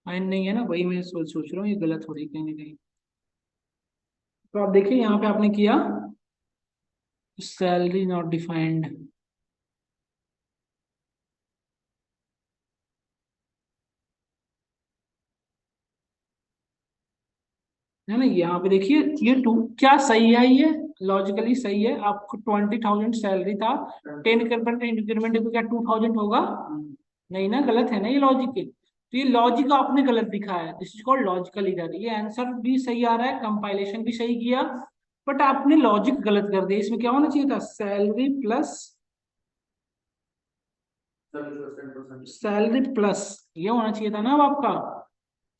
Fine नहीं है ना, वही मैं सोच रहा हूँ ये गलत हो रही कहीं ना कहीं। तो आप देखिए यहाँ पे आपने किया सैलरी नॉट डिफाइंड, है ना। यहाँ पे देखिए ये टू क्या सही है, ये लॉजिकली सही है। आपको 20,000 सैलरी था, 10% इंक्रीमेंट को क्या 2,000 होगा? नहीं ना, गलत है ना ये लॉजिक। तो ये लॉजिक आपने गलत दिखा है, this is called logical error. ये आंसर भी सही आ रहा है, कंपाइलेशन भी सही किया, बट आपने लॉजिक गलत कर दिया। इसमें क्या होना चाहिए था, सैलरी प्लस ये होना चाहिए था ना अब आपका।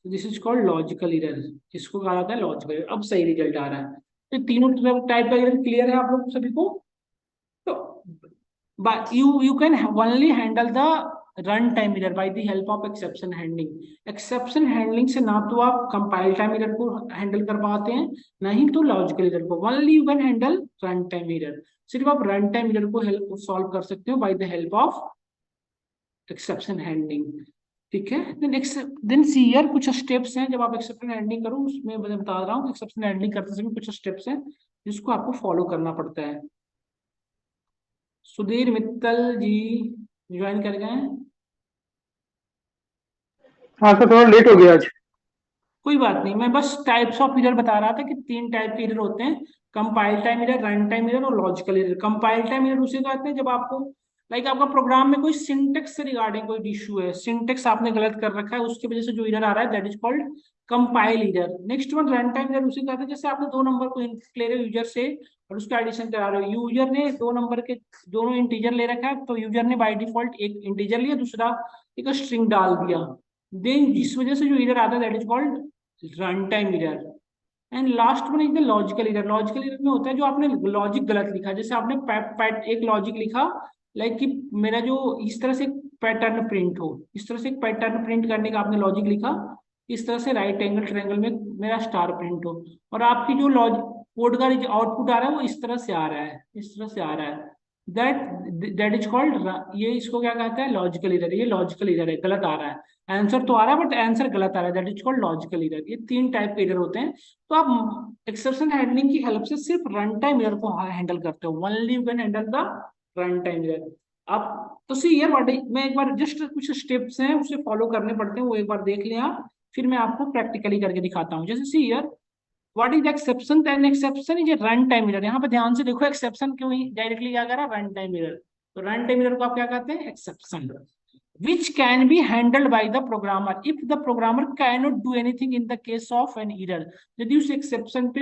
This is called logical error, इसको कहा जाता है लॉजिकल। अब सही रिजल्ट आ रहा है। तो तीनों टाइप का एरर क्लियर है आप लोग सभी को। तो you can only handle the run time error by the help of exception handling. Exception handling से ना तो आप कंपाइल टाइम एरर को हैंडल कर पाते हैं, ना ही तो लॉजिकल एरर को। Only you can handle run time error. सिर्फ आप रन टाइम एरर को हेल्प सॉल्व कर सकते हो by the help of exception handling. ठीक है, देन सी हियर कुछ स्टेप्स हैं जब आप एक्सेप्शन हैंडलिंग करो, उसमें मैं बता रहा हूँ एक्सेप्शन हैंडलिंग करते समय कुछ स्टेप्स हैं जिसको आपको फॉलो करना पड़ता है। सुधीर मित्तल जी ज्वाइन कर गए हैं। हाँ सर, थोड़ा लेट हो गया आज। कोई बात नहीं, मैं बस टाइप्स ऑफ एरर बता रहा था कि तीन टाइप के एरर होते हैं, compile time error, run time error और logical error. Compile time error उसे कहते हैं जब आपको लाइक आपका प्रोग्राम में कोई सिंटेक्स से रिगार्डिंग कोई इशू है, सिंटेक्स आपने गलत कर रखा है, उसकी वजह से जो एरर आ रहा है that is called compile error. Next one run time error उसे कहते हैं जैसे आपने दो नंबर को इनपुट ले रहे हो यूजर से और उसका एडिशन करा रहे हो। यूजर ने दो नंबर के दोनों इंटीजर ले रखा है, तो यूजर ने बाय डिफॉल्ट एक इंटीजर लिया, दूसरा एक स्ट्रिंग डाल दिया। देन जिस वजह से जो एरर आता है that is called run time error. And last one is the logical error. Logical error में होता है जो आपने लॉजिक गलत लिखा, जैसे आपने एक लॉजिक लिखा लाइक कि मेरा जो इस तरह से पैटर्न प्रिंट हो, इस तरह से एक पैटर्न प्रिंट करने का आपने लॉजिक लिखा, इस तरह से राइट एंगल ट्रायंगल में मेरा स्टार प्रिंट हो, और आपकी जो लॉजिक कोड का आउटपुट आ रहा है वो इस तरह से आ रहा है, इस तरह से आ रहा है, दैट दैट इज कॉल्ड, ये इसको क्या कहता है, लॉजिकल एरर। ये लॉजिकल एरर है, गलत आ रहा है, आंसर तो आ रहा है बट आंसर गलत आ रहा है, that is called logical error. ये तीन टाइप के एरर होते हैं। तो आप एक्सेप्शन हैंडलिंग की हेल्प से सिर्फ रन टाइम एरर को हैंडल करते हो, only you can handle the run time error. आप तो सी यार व्हाट, मैं एक बार जस्ट कुछ स्टेप्स हैं उसे फॉलो करने पड़ते हैं, वो एक बार देख लें आप, फिर मैं आपको प्रैक्टिकली करके दिखाता हूँ। जैसे सी यार what is exception, an exception is a run time error. यहाँ पे ध्यान से देखो, एक्सेप्शन क्यों ही डायरेक्टली क्या करा, रन टाइम एरर। तो रन टाइम एरर को आप क्या कहते हैं, exception, which can be handled by the programmer if the programmer cannot do anything in the case of an error। यदि उस एक्सेप्शन पे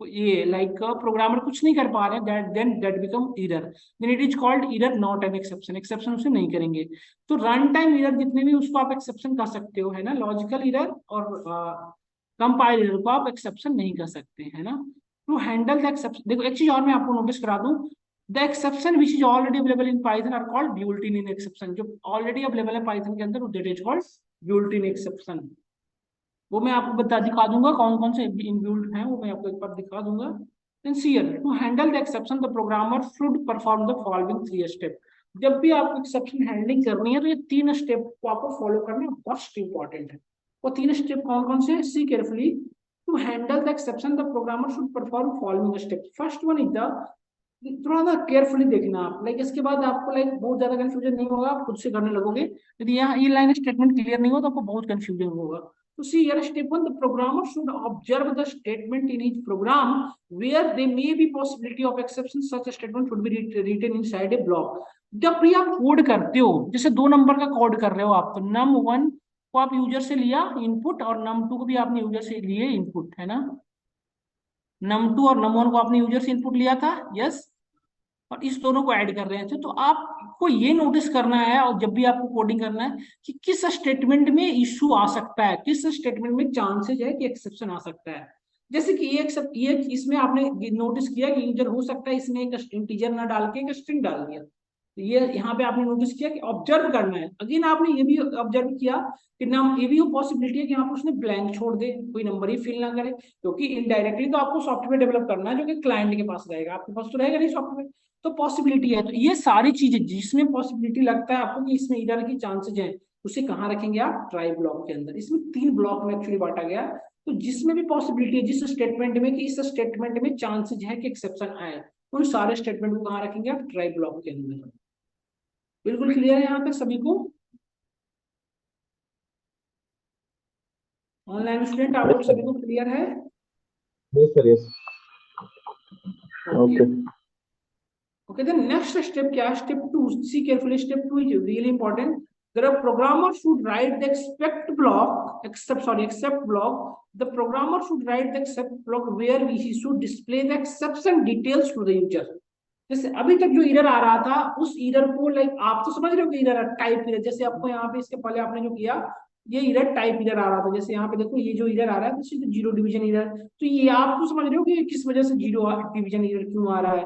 ये लाइक प्रोग्रामर कुछ नहीं कर पा रहे, that then that become error, then it is called error not an exception. Exception उसे नहीं करेंगे। तो रन टाइम एरर जितने भी उसको आप एक्सेप्शन कर सकते हो, है ना, लॉजिकल एरर और कंपाइल एरर को आप एक्सेप्शन नहीं कर सकते, है ना। टू हैंडल द एक्सेप्शन, देखो एक चीज और मैं आपको नोटिस करा दूं, the exception which is already available in Python are called built-in in exception. जो ऑलरेडी अवेलेबल है पाइथन के अंदर that is called built-in exception. वो मैं आपको बता दिखा दूंगा कौन कौन से इनबिल्ट हैं, वो मैं आपको एक बार दिखा दूंगा। Then see here to handle the exception the programmer should perform the following three step. जब भी आपको एक्सेप्शन हैंडलिंग करनी है तो ये तीन स्टेप को आपको फॉलो करना मोस्ट इंपॉर्टेंट है। वो तीन स्टेप कौन कौन से हैं, see carefully. To handle the exception the programmer should perform following step. First one is the, थोड़ा सा केयरफुली देखना आप, लाइक इसके बाद आपको लाइक बहुत ज्यादा कंफ्यूजन नहीं होगा, आप खुद से करने लगोगे। यदि यहाँ ये लाइन स्टेटमेंट क्लियर नहीं हो तो आपको बहुत कंफ्यूजन होगा। तो see here step one, the programmer should observe the statement in his program where they may be possibility of exception, such statement should be written inside a block. जब भी आप कोड करते हो, जैसे दो नंबर का कोड कर रहे हो आप, तो नम वन को आप यूजर से लिया इनपुट और नम टू को भी आपने यूजर से लिए इनपुट, है ना। नम टू और नम वन को आपने यूजर से इनपुट लिया था, यस, और इस दोनों को ऐड कर रहे थे। तो आपको ये नोटिस करना है और जब भी आपको कोडिंग करना है कि किस स्टेटमेंट में इशू आ सकता है, किस स्टेटमेंट में चांसेस है कि एक्सेप्शन आ सकता है। जैसे कि ये इसमें आपने नोटिस किया कि यूजर हो सकता है इसमें एक इंटीजर ना डाल के एक स्ट्रिंग डाल दिया। तो ये यहाँ पे आपने नोटिस किया कि ऑब्जर्व करना है। अगेन आपने ये भी ऑब्जर्व किया कि नाम ये भी पॉसिबिलिटी है कि यहाँ पर उसने ब्लैंक छोड़ दे, कोई नंबर ही फिल ना करे, क्योंकि इनडायरेक्टली तो आपको सॉफ्टवेयर डेवलप करना है जो कि क्लाइंट के पास रहेगा, आपके पास तो रहेगा नहीं सॉफ्टवेयर। तो पॉसिबिलिटी है, तो ये सारी चीजें जिसमें पॉसिबिलिटी लगता है आपको कि इसमें इधर की चांसेज है, उसे कहाँ रखेंगे आप, ट्राई ब्लॉक के अंदर। इसमें 3 ब्लॉक में एक्चुअली बांटा गया, तो जिसमें भी पॉसिबिलिटी है जिस स्टेटमेंट में कि इस स्टेटमेंट में चांसेज है कि एक्सेप्शन आए, उन सारे स्टेटमेंट को कहाँ रखेंगे आप, ट्राई ब्लॉक के अंदर। बिल्कुल क्लियर है यहाँ पे सभी को? ऑनलाइन स्टूडेंट आप लोग सभी को क्लियर है? Yes sir, yes. Okay okay. Okay, then next step क्या है, step 2, see carefully, step 2 is really important. The programmer should write the except block, except block. The programmer should write the except block where he should display the exception details to the user. जैसे अभी तक जो error आ रहा था उस error को, like आप तो समझ रहे हो कि एरर टाइप एरर, जैसे आपको यहाँ पे इसके पहले आपने जो किया, ये एरर टाइप एरर आ रहा था, जैसे यहाँ पे देखो ये जो एरर आ रहा है this is zero division error, तो ये आप तो समझ रहे हो कि किस वजह से जीरो डिवीजन एरर क्यों आ रहा है।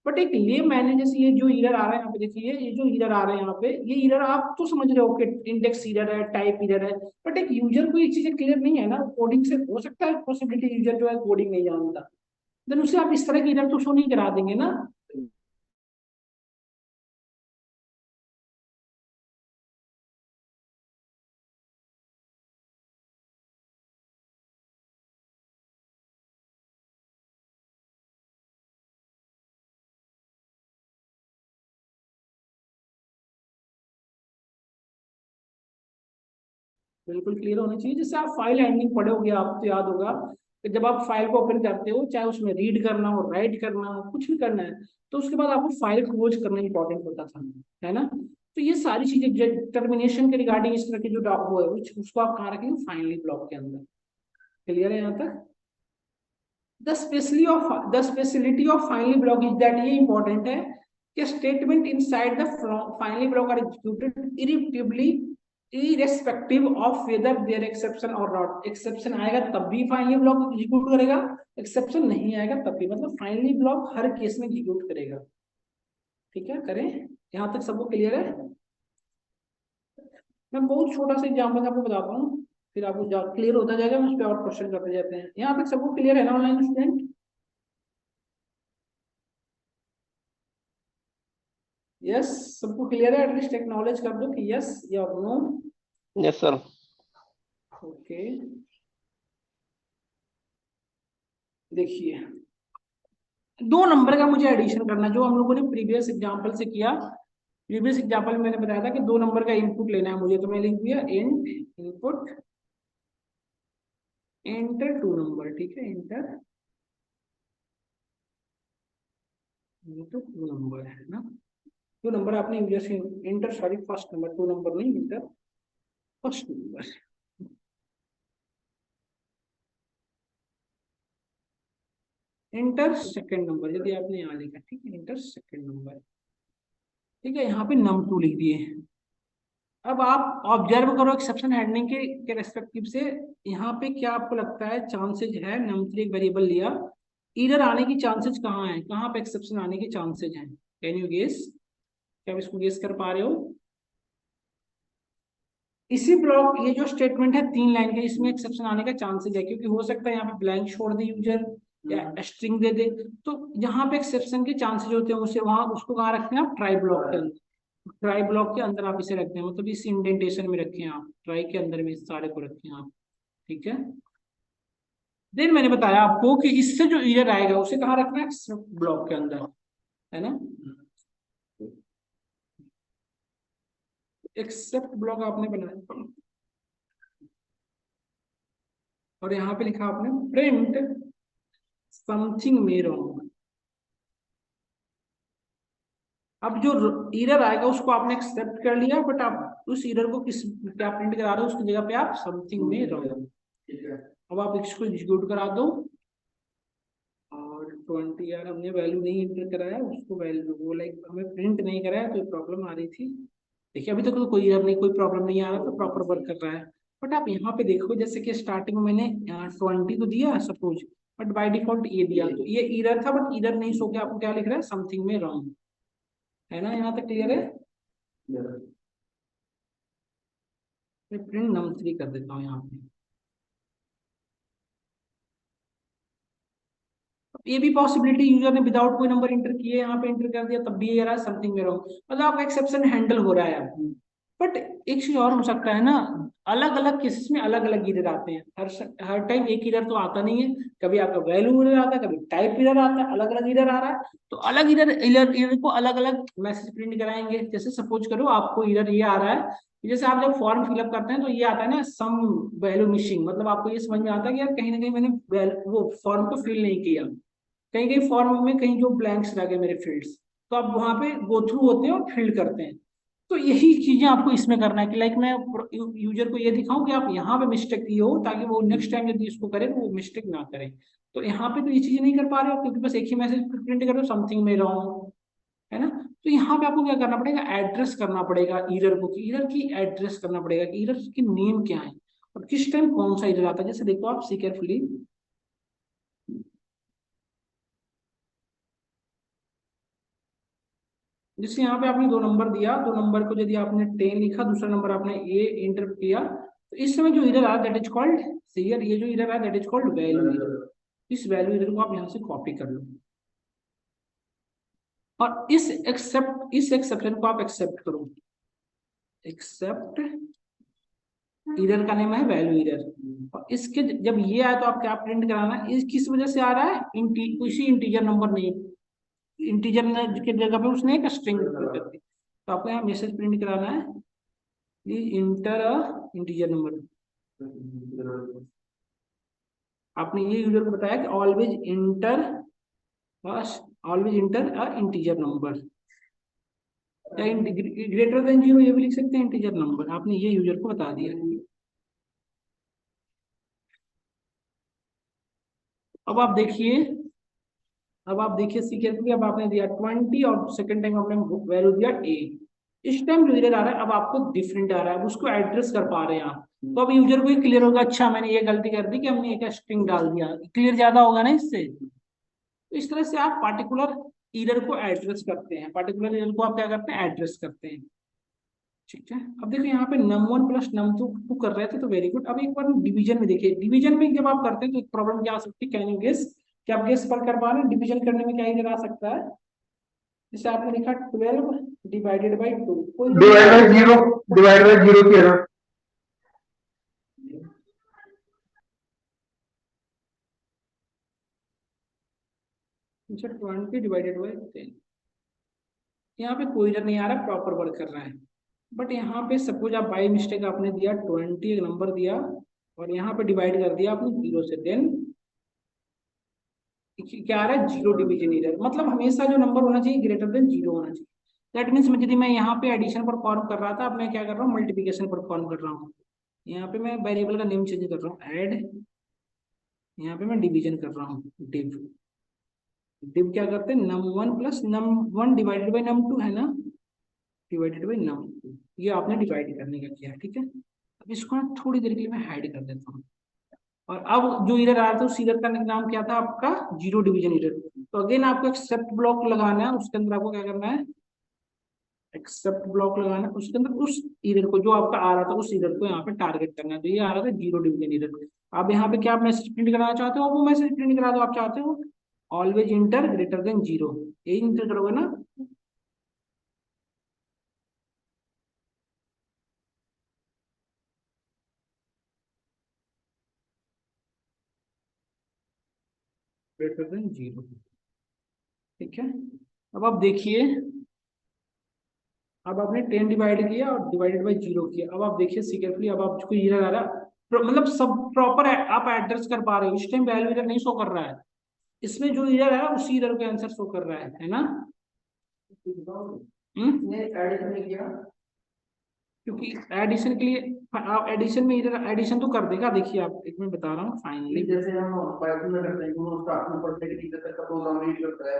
बट एक ले मैंने जैसे ये जो एरर आ रहा है यहाँ पे देखिए, ये जो एरर आ रहा है यहाँ पे, ये एरर आप तो समझ रहे हो कि इंडेक्स एरर है, टाइप एरर है, बट एक यूजर को ये चीजें क्लियर नहीं है ना, कोडिंग से हो सकता है पॉसिबिलिटी यूजर जो है कोडिंग नहीं जानता, देन उसे आप इस तरह की एरर तो शो नहीं करा देंगे ना। बिल्कुल क्लियर होना चाहिए। जैसे आप फाइल हैंडलिंग पढ़ोगे आपको याद होगा कि जब आप फाइल को ओपन करते हो, चाहे उसमें रीड करना हो, राइट करना हो, कुछ भी करना है, तो उसके बाद आपको फाइल क्लोज करना इंपॉर्टेंट होता था, है ना। तो ये सारी चीजें टर्मिनेशन के रिगार्डिंग इस तरह के जो वो है उसको आप कहाँ रखेंगे, फाइनली ब्लॉक के अंदर। क्लियर है यहाँ तक? The speciality of finally block is that, ये इंपॉर्टेंट है कि statement inside the finally block are executed irritably irrespective of whether there exception or not। Exception आएगा तब भी फाइनली ब्लॉक एग्जीक्यूट करेगा, एक्सेप्शन नहीं आएगा तब भी, मतलब फाइनली ब्लॉक हर केस में एग्जीक्यूट करेगा। ठीक है, करें? यहाँ तक सबको क्लियर है? मैं बहुत छोटा सा एग्जाम्पल आपको बताता हूँ, फिर आपको क्लियर होता जाएगा, मैं उस पर और क्वेश्चन करते जाते हैं। यहाँ तक सबको क्लियर है ना ऑनलाइन स्टूडेंट? यस, सबको क्लियर है? एटलीस्ट एक्नॉलेज कर दो कि यस या नो। Yes sir. ओके, देखिए 2 नंबर का मुझे एडिशन करना, जो हम लोगों ने प्रीवियस एग्जांपल से किया। प्रीवियस एग्जांपल में मैंने बताया था कि 2 नंबर का इनपुट लेना है मुझे, तो मैं लिख दिया इंट इनपुट एंटर 2 नंबर। ठीक है, एंटर तो 2 नंबर है ना, 2 नंबर आपने यूजर से enter, sorry first number, 2 number नहीं, enter first number, enter second number यदि आपने यहाँ लिखा। ठीक है, एंटर सेकंड नंबर। ठीक है, यहाँ पे num2 लिख दिए। अब आप ऑब्जर्व करो एक्सेप्शन हैंडलिंग के रेस्पेक्टिव से, यहाँ पे क्या आपको लगता है चांसेज है, num3 एक वेरिएबल लिया, एरर आने की चांसेज कहाँ है, कहाँ पे एक्सेप्शन आने के चांसेज हैं? Can you guess? क्या आप इसको गेस कर पा रहे हो? इसी ब्लॉक, ये जो स्टेटमेंट है 3 लाइन के, इसमें एक्सेप्शन आने का चांसेज है, क्योंकि हो सकता है यहाँ पे ब्लैंक छोड़ दे यूजर या स्ट्रिंग दे दे, तो जहाँ पे एक्सेप्शन के चांसेज होते हैं उसे वहां उसको कहाँ रखते हैं आप, ट्राई ब्लॉक के अंदर। ट्राई ब्लॉक के अंदर आप इसे रखते हैं, मतलब इस इंडेंटेशन में रखें आप, ट्राई के अंदर में इस सारे को रखें आप। ठीक है, देन मैंने बताया आपको कि इससे जो एरर आएगा उसे कहाँ रखना है, ब्लॉक के अंदर, है ना। एक्सेप्ट ब्लॉक आपने बनाया और यहाँ पे लिखा आपने प्रिंट समथिंग में रॉन्ग। अब जो एरर आएगा उसको आपने एक्सेप्ट कर लिया, बट आप उस एरर को किस क्या प्रिंट करा रहे हो, उसकी जगह पे आप समथिंग में रॉन्ग। अब आप इसको एग्जीक्यूट करा दो, और 20 यार हमने वैल्यू नहीं इंटर कराया, उसको वैल्यू वो लाइक हमें प्रिंट नहीं कराया, तो प्रॉब्लम आ रही थी। देखिए अभी तक तो कोई एरर नहीं, कोई प्रॉब्लम नहीं आ रहा, तो प्रॉपर वर्क कर रहा है। बट आप यहाँ पे देखो, जैसे कि स्टार्टिंग में मैंने 20 तो दिया सपोज, बट बाय डिफॉल्ट ये दिया, तो ये एरर था, बट एरर नहीं सो के आपको क्या लिख रहा है, समथिंग में रॉन्ग, है ना। यहाँ तक क्लियर है? मैं प्रिंट num3 कर देता हूँ यहाँ पे। ये भी पॉसिबिलिटी, यूजर ने विदाउट कोई नंबर इंटर किए यहाँ पे इंटर कर दिया, तब भी ये रहा समथिंग में रॉन्ग, मतलब आपका एक्सेप्शन हैंडल हो रहा है। बट एक चीज और हो सकता है ना, अलग अलग केसेस में अलग अलग एरर आते हैं, हर टाइम एक एरर तो आता नहीं है। कभी आपका वैल्यू एरर आता है, कभी टाइप एरर आता है, अलग अलग एरर आ रहा है। तो अलग एरर को अलग अलग मैसेज प्रिंट कराएंगे। जैसे सपोज करो आपको एरर ये आ रहा है, जैसे आप जब फॉर्म फिलअप करते हैं तो ये आता है ना सम वैल्यू मिसिंग, मतलब आपको ये समझ में आता है कि यार कहीं ना कहीं मैंने वो फॉर्म को फिल नहीं किया, कहीं कहीं फॉर्म में कहीं जो ब्लैंक्स रह गए मेरे फील्ड्स, तो आप वहां पे गो थ्रू होते हैं और फिल करते हैं। तो यही चीजें आपको इसमें करना है कि लाइक मैं यूजर को ये दिखाऊं कि आप यहाँ पे मिस्टेक किए हो, ताकि वो नेक्स्ट टाइम यदि इसको करे तो वो मिस्टेक ना करे। तो यहाँ पे तो ये चीजें नहीं कर पा रहे हो क्योंकि बस एक ही मैसेज प्रिंट कर रहे हो, समथिंग में रॉन्ग, है ना। तो यहाँ पे आपको क्या करना पड़ेगा, एड्रेस करना पड़ेगा ईरर को, कि ईरर की एड्रेस करना पड़ेगा कि ईरर की नेम क्या है और किस टाइम कौन सा ईरर आता है। जैसे देखो आप सी केयरफुली, जैसे यहाँ पे आपने दो नंबर दिया, दो नंबर को यदि आपने 10 लिखा, दूसरा नंबर आपने ए इंटर किया, तो इस समय जो इरर आया दैट इज कॉल्ड सीयर, ये जो इरर आया दैट इज कॉल्ड वैल्यू। इस वैल्यू इरर को आप यहाँ से कॉपी कर लो और इस एक्सेप्शन को आप एक्सेप्ट करो। एक्सेप्ट इरर का नेम है वैल्यू इरर, और इसके जब ये आए तो आप क्या प्रिंट कराना है, इस किस वजह से आ रहा है, किसी इंटीजर नंबर नहीं, इंटीजर के जगह पे उसने एक स्ट्रिंग कर दी। तो आपको यहाँ मैसेज प्रिंट कराना है, इंटर इंटीजर नंबर। आपने ये यूजर को बताया कि ऑलवेज इंटर अ इंटीजर नंबर, या ग्रेटर देन 0 ये भी लिख सकते हैं इंटीजर नंबर, आपने ये यूजर को बता दिया। अब आप देखिए, सी केयरफुली, अब आपने दिया 20 और सेकंड टाइम आपने वैल्यू दिया ए। इस टाइम जो इरर आ रहा है अब आपको डिफरेंट आ रहा है, अब उसको एड्रेस कर पा रहे हैं आप। तो अब यूजर को क्लियर होगा, अच्छा मैंने ये गलती कर दी कि हमने एक स्ट्रिंग डाल दिया, क्लियर ज्यादा होगा ना इससे। तो इस तरह से आप पार्टिकुलर इरर को एड्रेस करते हैं, पार्टिकुलर इरर को आप क्या करते हैं, एड्रेस करते हैं। ठीक है, अब देखो यहाँ पे num1 प्लस num2 कर रहे थे तो वेरी गुड। अब एक बार डिवीजन में देखिए, डिवीजन में जब आप करते हैं तो एक प्रॉब्लम क्या आ सकती है, कैन यू गेस, क्या आप गेस पर कर पा रहे हैं डिवीजन करने में क्या इधर आ सकता है। जैसे आपने लिखा 12 डिवाइडेड बाई 2, कोई divide by zero, divide by zero की एरर। अच्छा 20 डिवाइडेड बाई 10, यहाँ पे कोई इधर नहीं आ रहा, प्रॉपर वर्क कर रहा है। बट यहाँ पे सपोज आप बाई मिस्टेक आपने दिया 20 एक नंबर दिया और यहाँ पे डिवाइड कर दिया आपने 0 से, देन क्या आ रहा है, जीरो डिवीजन एरर। मतलब हमेशा जो नंबर होना चाहिए ग्रेटर देन 0 होना चाहिए। दैट मीन्स यदि मैं यहाँ पे एडिशन परफॉर्म कर रहा था, अब मैं क्या कर रहा हूँ, मल्टीप्लिकेशन परफॉर्म कर रहा हूँ। यहाँ पे मैं वेरिएबल का नेम चेंज कर रहा हूँ, ऐड, यहाँ पे मैं डिवीजन कर रहा हूँ, डिव। डिव क्या करते हैं, num1 plus num1 divided by num2 है ना, डिवाइडेड बाई num2, ये आपने डिवाइड करने का किया, ठीक है। अब इसको ना थोड़ी देर के लिए मैं हाइड कर देता हूँ। और अब जो इरर आ रहा था उस इरर का नाम क्या था आपका, जीरो डिवीजन इरर। तो अगेन आपको एक्सेप्ट ब्लॉक लगाना है, उसके अंदर आपको क्या करना है, एक्सेप्ट ब्लॉक लगाना है, उसके अंदर उस इरर को जो आपका आ रहा था उस इरर को यहाँ पे टारगेट करना है। तो ये आ रहा था जीरो डिवीजन इरर। आप यहाँ पे क्या मैसेज प्रिंट कराना चाहते हो, वो मैसेज प्रिंट करा दो, आप चाहते हो ऑलवेज इंटर ग्रेटर देन 0, यही इंटर करोगे ना। ग्रेटर देन 0, ठीक है। अब आप देखिए, अब आपने 10 डिवाइड किया और डिवाइडेड बाई 0 किया। अब आप देखिए सी केयरफुली, अब आपको इरर आ रहा है, मतलब सब प्रॉपर आप एड्रेस कर पा रहे हो, इस टाइम वैल्यू इरर नहीं शो कर रहा है, इसमें जो इरर है उसी इरर का आंसर शो कर रहा है ना। क्योंकि एडिशन के लिए आप एडिशन में इधर एडिशन तो कर देगा, देखिए आप एक मैं बता रहा हूँ फाइनली, जैसे हम पाइथन में करते हैं वो स्टार्टिंग परसेंट की तक का प्रोग्राम रीड करता है,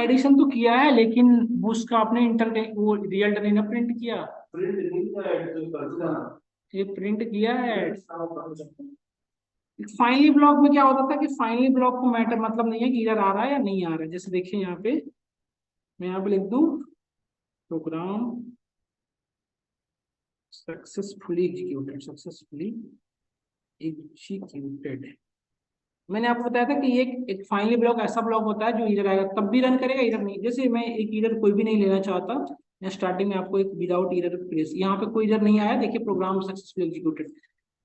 एडिशन तो किया है लेकिन वो उसका आपने इंटर वो रियल नहीं ना प्रिंट किया, प्रिंट नहीं किया, ये प्रिंट किया है। फाइनली ब्लॉक में क्या होता था कि फाइनली ब्लॉक को मैटर मतलब नहीं है कि इधर आ रहा है या नहीं आ रहा है। जैसे देखिए यहाँ पे मैं यहाँ पे लिख दूं, program successfully executed, successfully executed, मैंने आपको बताया था कि ये एक फाइनली ब्लॉक ऐसा ब्लॉक होता है जो इधर आएगा तब भी रन करेगा, इधर नहीं। जैसे मैं एक इधर कोई भी नहीं लेना चाहता, मैं स्टार्टिंग में आपको एक विदाउट इधर प्रेस, यहाँ पे कोई इधर नहीं आया, देखिए प्रोग्राम सक्सेसफुल एग्जीक्यूटेड,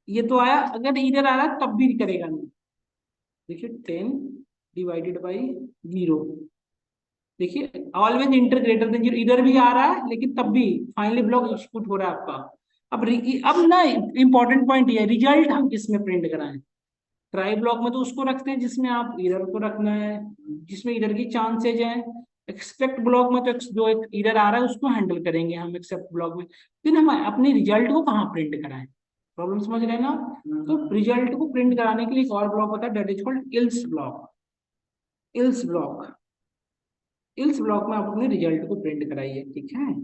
ये तो आया, अगर इधर आ रहा है तब भी करेगा नहीं। देखिए 10 / 0, देखिए ऑलवेज इंटर ग्रेटर देन 0, इधर भी आ रहा है लेकिन तब भी फाइनली ब्लॉक एग्जीक्यूट हो रहा है आपका। अब ना इंपॉर्टेंट पॉइंट ये है, रिजल्ट हम किसमें प्रिंट कराएं। ट्राई ब्लॉक में तो उसको रखते हैं जिसमें आप इधर को रखना है, जिसमें इधर की चांसेज है। एक्सपेक्ट ब्लॉक में तो जो एक इधर आ रहा है उसको हैंडल करेंगे हम एक्सेप्ट ब्लॉक में, लेकिन हम अपने रिजल्ट को कहाँ प्रिंट कराएं। प्रॉब्लम समझ रहे हैं ना। तो रिजल्ट को प्रिंट कराने के लिए एक और ब्लॉक होता है, that is called else block. Else block, else block में आप अपने रिजल्ट को प्रिंट कराइए, ठीक है।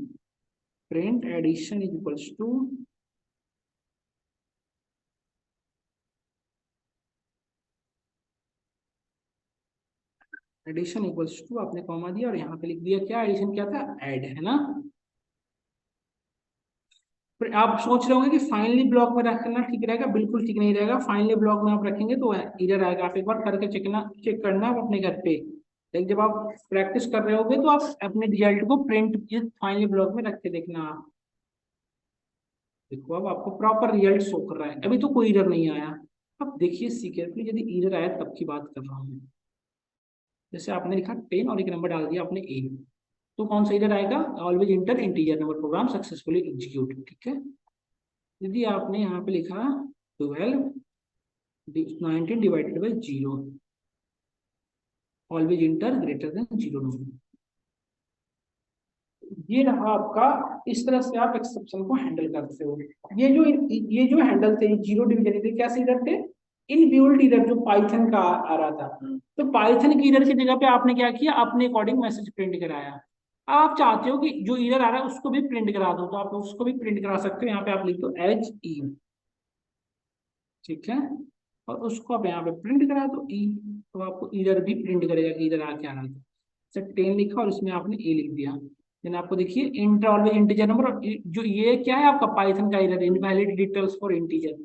Print addition is equals to, addition equals to, आपने कॉमा दिया और यहाँ पे लिख दिया क्या, एडिशन क्या था, ऐड, है ना। फिर आप सोच रहे होंगे कि फाइनली ब्लॉक में रखना ठीक रहेगा, बिल्कुल ठीक नहीं रहेगा। फाइनली ब्लॉक में आप रखेंगे तो इधर आएगा, आप एक बार करके चेक करना आप अपने घर पे। लेकिन जब आप प्रैक्टिस कर रहे होगे तो आप अपने रिजल्ट को प्रिंट फाइनली ब्लॉक में रख के देखना आप। देखो अब आपको प्रॉपर रिजल्ट शो कर रहा है, अभी तो कोई इधर नहीं आया। अब देखिए सी केयरफुली, यदि इधर आया तब की बात कर रहा हूँ मैं। जैसे आपने लिखा 10 और एक नंबर डाल दिया आपने ए, तो कौन सा इधर आएगा, always enter integer number, program successfully execute, ठीक है। यदि आपने यहाँ पे लिखा 12 19 / 0, always inter greater than 0 number, ये रहा आपका। इस तरह से आप एक्सेप्शन को हैंडल करते हो। ये जो हैंडल थे, जीरो डिवीजन थे, कैसे इधर थे, इनबिल्ट इधर जो पाइथन का आ रहा था। तो पाइथन की इधर की जगह पे आपने क्या किया, अपने अकॉर्डिंग मैसेज प्रिंट कराया। अब आप चाहते हो कि जो इधर आ रहा है उसको भी प्रिंट करा दो, तो आप उसको भी प्रिंट करा सकते हो, यहाँ पे आप लिख दो एच ई, ठीक है। और उसको आप यहाँ पे प्रिंट करा दो ई, तो आपको इधर भी प्रिंट करेगा कि इधर आके आ रहा था। सर 10 लिखा और इसमें आपने ए लिख दिया, देन आपको देखिए इंटर ऑलवेज इंटीजर नंबर, जो ये क्या है आपका पाइथन का इधर इनवैलिड डिटेल्स फॉर इंटीजर।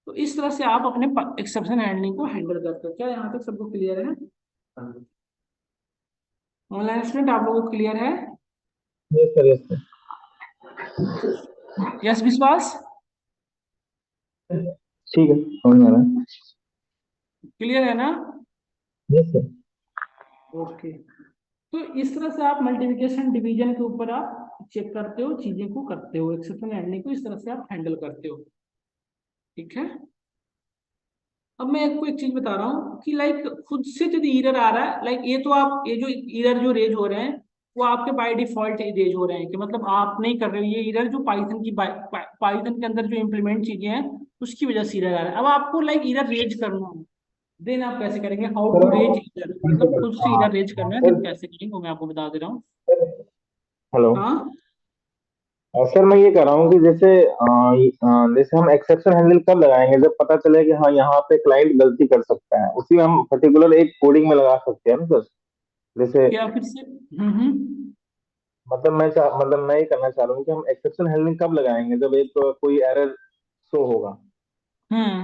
तो इस तरह से आप अपने एक्सेप्शन हैंडलिंग को हैंडल करते हो। क्या यहाँ तक सबको क्लियर है। ऑनलाइन स्टूडेंट आप लोगों को क्लियर है। Yes sir, yes sir. Yes विश्वास, ठीक है, समझ में आ रहा है। क्लियर है ना। Yes sir. ओके, तो इस तरह से आप मल्टीप्लिकेशन डिवीजन के ऊपर आप चेक करते हो, चीजें को करते हो, एक्सेप्शन हैंडलिंग को इस तरह से आप हैंडल करते हो, ठीक है। अब मैं आपको एक चीज बता रहा हूँ कि लाइक खुद से यदि एरर आ रहा है, लाइक ये तो आप ये जो एरर जो रेज हो रहे हैं वो आपके बाय डिफॉल्ट रेज हो रहे हैं, कि मतलब आप नहीं कर रहे हो, ये एरर जो पाइथन की पाइथन के अंदर जो इम्प्लीमेंट चीजें हैं उसकी वजह से एरर आ रहा है। अब आपको लाइक एरर रेज करना है, देन आप कैसे करेंगे, हाउ टू रेज एरर, मतलब खुद से एरर रेज करना है, देन कैसे करेंगे वो मैं आपको बता दे रहा हूँ। हेलो। हाँ सर मैं ये कह रहा हूँ कि जैसे हम एक्सेप्शन हैंडल कब लगाएंगे, जब पता चले कि हाँ यहाँ पे क्लाइंट गलती कर सकता है, उसी में हम पर्टिकुलर एक कोडिंग में लगा सकते हैं ना सर। जैसे क्या फिर से, मतलब मैं ये करना चाह रहा हूँ कि हम एक्सेप्शन हैंडलिंग कब लगाएंगे, जब एक कोई एरर शो होगा, हम्म।